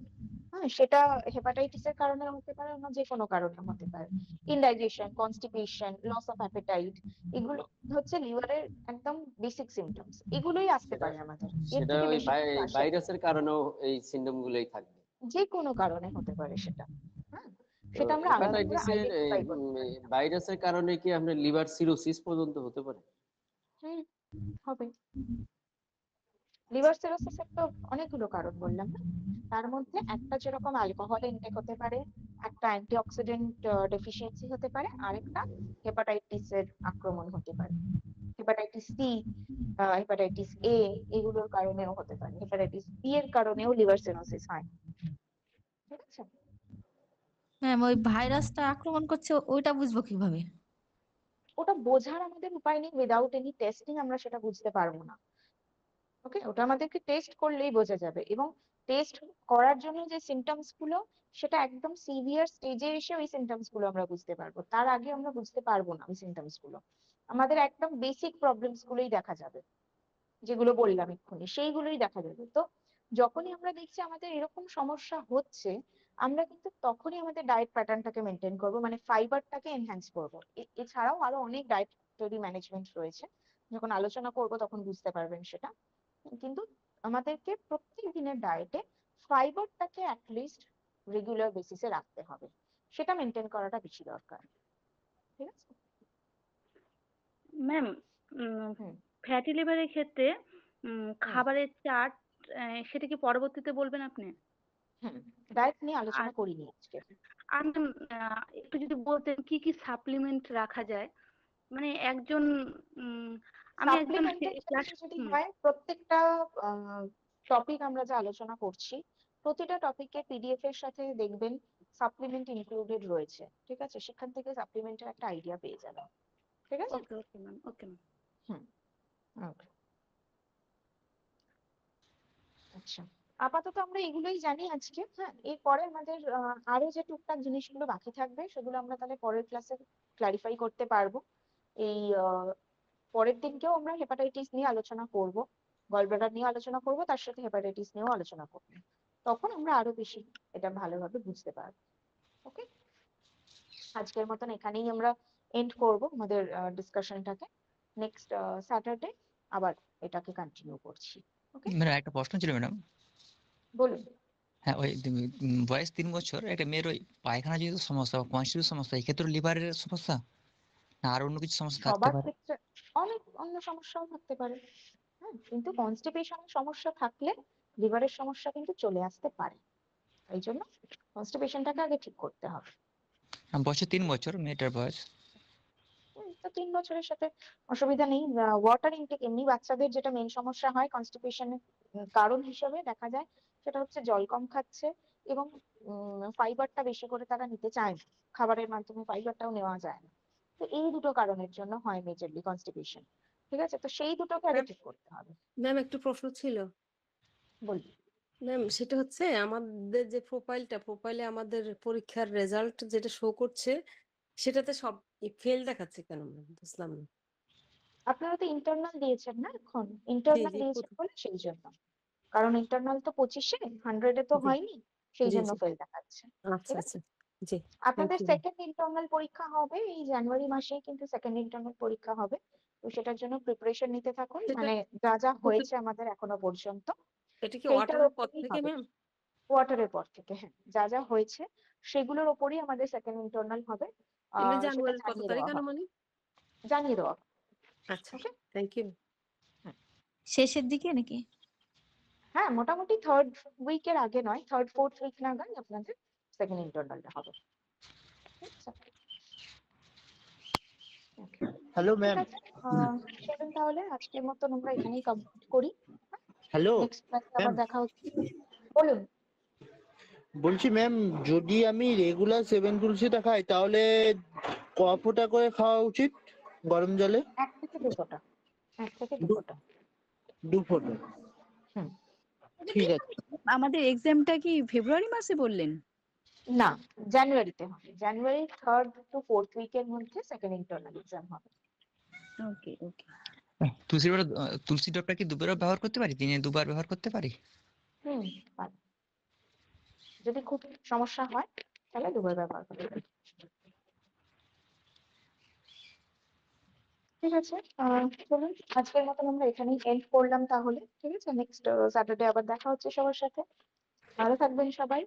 হ্যাঁ, সেটা হেপাটাইটিসের কারণে হতে পারে, অন্য যে কোনো কারণে হতে পারে। Indigestion, constipation, loss of appetite, এগুলো হচ্ছে লিভারের একদম বেসিক সিমটমস। এগুলোই আসতে সেটা পারে আমাদের, এর সেটা থেকে ওই বেশি কিছু আসে না। ভাইরাসের কারণেও এই সিনড্রোম গুলোই থাকবে। যে কোনো কারণে হতে পারে সেটা, হ্যাঁ, তো সেটা আমরা আলাদা করে হেপাটাইটিসের আইডেন্টিফাই করতে পারি না। ভাইরাসের কারণে কি আপনার লিভার সিরোসিস পর্যন্ত হতে পারে? হুম, হবে। লিভার সিরোসিসের তো অনেকগুলো কারণ বললাম না, তার মধ্যে একটা যেরকম অ্যালকোহল ইনটেক হতে পারে, একটা অ্যান্টিঅক্সিডেন্ট ডেফিসিয়েন্সি হতে পারে, আরেকটা হেপাটাইটিসের আক্রমণ হতে পারে। হেপাটাইটিস সি, হেপাটাইটিস এ, এগুলোর কারণেও হতে পারে। হেপাটাইটিস বি এর কারণেও লিভার সিরোসিস হয়, ঠিক আছে? ম্যাম ওই ভাইরাসটা আক্রমণ করছে ওইটা বুঝবো কিভাবে? ওটা বোঝার আমাদের উপায় নেই, উইদাউট এনি টেস্টিং আমরা সেটা বুঝতে পারবো না। ওকে, ওটা আমাদেরকে টেস্ট করলেই বোঝা যাবে। এবং টেস্ট করার জন্য যে সিমটমস গুলো, সেটা একদম সিভিয়ার স্টেজে এসে ওই সিমটমস গুলো আমরা বুঝতে পারবো, তার আগে আমরা বুঝতে পারবো না ওই সিমটমস গুলো। আমাদের একদম বেসিক প্রবলেমস গুলোই দেখা যাবে, যেগুলো বললাম এক্ষুনি সেইগুলোই দেখা যাবে। তো যখনই আমরা দেখছি আমাদের এরকম সমস্যা হচ্ছে, আমরা কিন্তু তখনই আমাদের ডায়েট প্যাটার্নটাকে মেনটেন করবো, মানে ফাইবারটাকে এনহ্যান্স করবো। এছাড়াও আরো অনেক ডায়েটরি ম্যানেজমেন্ট রয়েছে, যখন আলোচনা করব তখন বুঝতে পারবেন সেটা। কিন্তু আমাদেরকে প্রত্যেক দিনের ডায়েটে ফাইবারটাকে অ্যাটলিস্ট রেগুলার বেসিসে রাখতে হবে, সেটা মেনটেন করাটা বেশি দরকার, ঠিক আছে? ম্যাম, হুম। ফ্যাটি লিভারের ক্ষেত্রে খাবারের চার্ট সেটা কি পরবর্তীতে বলবেন আপনি? হুম, ডায়েট নিয়ে আর আলোচনা করিনি আজকে। আর ম্যাম, একটু যদি বলতেন কি কি সাপ্লিমেন্ট রাখা যায়, মানে একজন আমি একজন সাপ্লিমেন্টের ক্লাস ক্ষেত্রে যদি হয়, প্রত্যেকটা টপিক আমরা যা আলোচনা করছি, প্রতিটা টপিকে পিডিএফ এর সাথে দেখবেন সাপ্লিমেন্ট ইনক্লুডেড রয়েছে, ঠিক আছে? সেখান থেকে সাপ্লিমেন্টের একটা আইডিয়া পেয়ে যাবেন, ঠিক আছে? ওকে ওকে ম্যাম, ওকে ম্যাম। হুম, okay. আচ্ছা, আপাতত আমরা এগুলোই জানি আজকে। হ্যাঁ, এরপরে আমাদের আরো যে টুকটাক জিনিসগুলো বাকি থাকবে সেগুলো আমরা তাহলে পরের ক্লাসে ক্লারিফাই করতে পারবো। এই পরের দিনকেও আমরা হেপাটাইটিস নিয়ে আলোচনা করব, গলব্লাডার নিয়ে আলোচনা করব, তার সাথে হেপাটাইটিস নিয়েও আলোচনা করব। তখন আমরা আরো বেশি এটা ভালোভাবে বুঝতে পারবো। ওকে, আজকের মতন এখানেই আমরা এন্ড করব আমাদের ডিসকাশনটাকে। নেক্সট স্যাটারডে আবার এটাকে কন্টিনিউ করছি। ওকে, ম্যাডাম একটা প্রশ্ন ছিল ম্যাডাম। বলুন। হ্যাঁ, ওই বয়স 3 বছর একটা মেয়ের ওই পায়খানা যেহেতু সমস্যা বা কনস্টিটিউশন সমস্যা, এক্ষেত্রে লিভারের সমস্যা না আর অন্য কিছু সমস্যা থাকতে সবার পারে? ক্ষেত্রে অনেক অন্য সমস্যাও থাকতে পারে, হ্যাঁ, কিন্তু কনস্টিপেশনের সমস্যা থাকলে লিভারের সমস্যা কিন্তু চলে আসতে পারে। এই জন্য কনস্টিপেশনটাকে আগে ঠিক করতে হবে। বয়স 3 বছর মেয়েটার বয়স। তো 3 বছরের সাথে অসুবিধা নেই। ওয়াটার ইনটেক, এমনি বাচ্চাদের যেটা মেন সমস্যা হয় কনস্টিপেশনের কারণ হিসেবে দেখা যায়, সেটা হচ্ছে জল কম খাচ্ছে এবং ফাইবারটা বেশি করে তারা নিতে চায় না, খাবারের মাধ্যমে ফাইবারটাও নেওয়া যায় না। তো এই দুটো কারণের জন্য হয় মেজরলি কনস্টিপেশন, ঠিক আছে? তো সেই দুটোকে আগে ঠিক করতে হবে। ম্যাম একটু প্রশ্ন ছিল। বলবি? ম্যাম সেটা হচ্ছে আমাদের যে প্রোফাইলে আমাদের পরীক্ষার রেজাল্ট যেটা শো করছে সেটাতে সব ফেল দেখাচ্ছে কেন ম্যাম? বুঝলাম না। আপনারা তো ইন্টারনাল দিয়েছেন না, এখন জি ইন্টারনাল জি দিয়েছেন বলে সেই জন্য। কারণ ইন্টারনাল তো 25-এ, 100-এ তো জি হয়নি, সেই জি জন্য জি ফেল দেখাচ্ছে, আচ্ছা ঠিক আছে? আচ্ছা জি থ্যাংক আপনাদের ইউ। সেকেন্ড ইন্টারনাল পরীক্ষা হবে এই জানুয়ারি মাসেই, কিন্তু সেকেন্ড ইন্টারনাল পরীক্ষা হবে। তো সেটার জন্য প্রিপারেশন নিতে থাকুন, সেটা মানে যা যা কোথা- হয়েছে আমাদের এখনো পর্যন্ত এটা কি সেইটার ওয়াটারের পর ওপরেই থেকে হবে। ম্যাম? কোয়ার্টারের পর থেকে, হ্যাঁ, যা যা হয়েছে সেগুলোর ওপরই আমাদের সেকেন্ড ইন্টারনাল হবে। এমনি সেটা জানুয়ারির কত জানিয়ে তারিখ দেওয়া হবে, আনুমানিক? জানিয়ে দেওয়া হবে। আচ্ছা ওকে, থ্যাংক ইউ। শেষের দিকে নাকি? হ্যাঁ, মোটামুটি থার্ড উইকের আগে নয়, থার্ড ফোর্থ উইক নাগাদ আপনাদের সেকেন্ড ইন্টারনালটা হবে, ঠিক আছে? Okay. হ্যালো ঠিক ম্যাম। আছে, চলুন তাহলে আজকের মতন আমরা এখানেই কমপ্লিট করি। হ্যালো নেক্সট ক্লাসে আবার ম্যাম, দেখা হচ্ছে। বলুন। বলছি ম্যাম, যদি আমি রেগুলার 7 তুলসীটা খাই তাহলে ক ফোঁটা করে খাওয়া উচিত গরম জলে? 1 থেকে 2 ফোঁটা, 1 থেকে 2 দু ফোঁটা। 2 ফোঁটা। হুম। ঠিক আছে। আমাদের এক্সামটা কি ফেব্রুয়ারি মাসে বললেন? না, জানুয়ারিতে হবে, জানুয়ারি 3rd to 4th উইকের মধ্যে সেকেন্ড ইন্টারনাল এক্সাম হবে। ওকে ওকে। তুলসী ড্রপটা কি দুবারও ব্যবহার করতে পারি, দিনে দুবার ব্যবহার করতে পারি? পারবে। যদি খুব সমস্যা হয় তাহলে দুবার ব্যবহার করতে পারবে। ঠিক আছে, চলুন আজকের মতন আমরা এখানেই এন্ড করলাম তাহলে। ঠিক আছে, নেক্সট স্যাটারডে আবার দেখা হচ্ছে সবার সাথে। ভালো থাকবেন সবাই।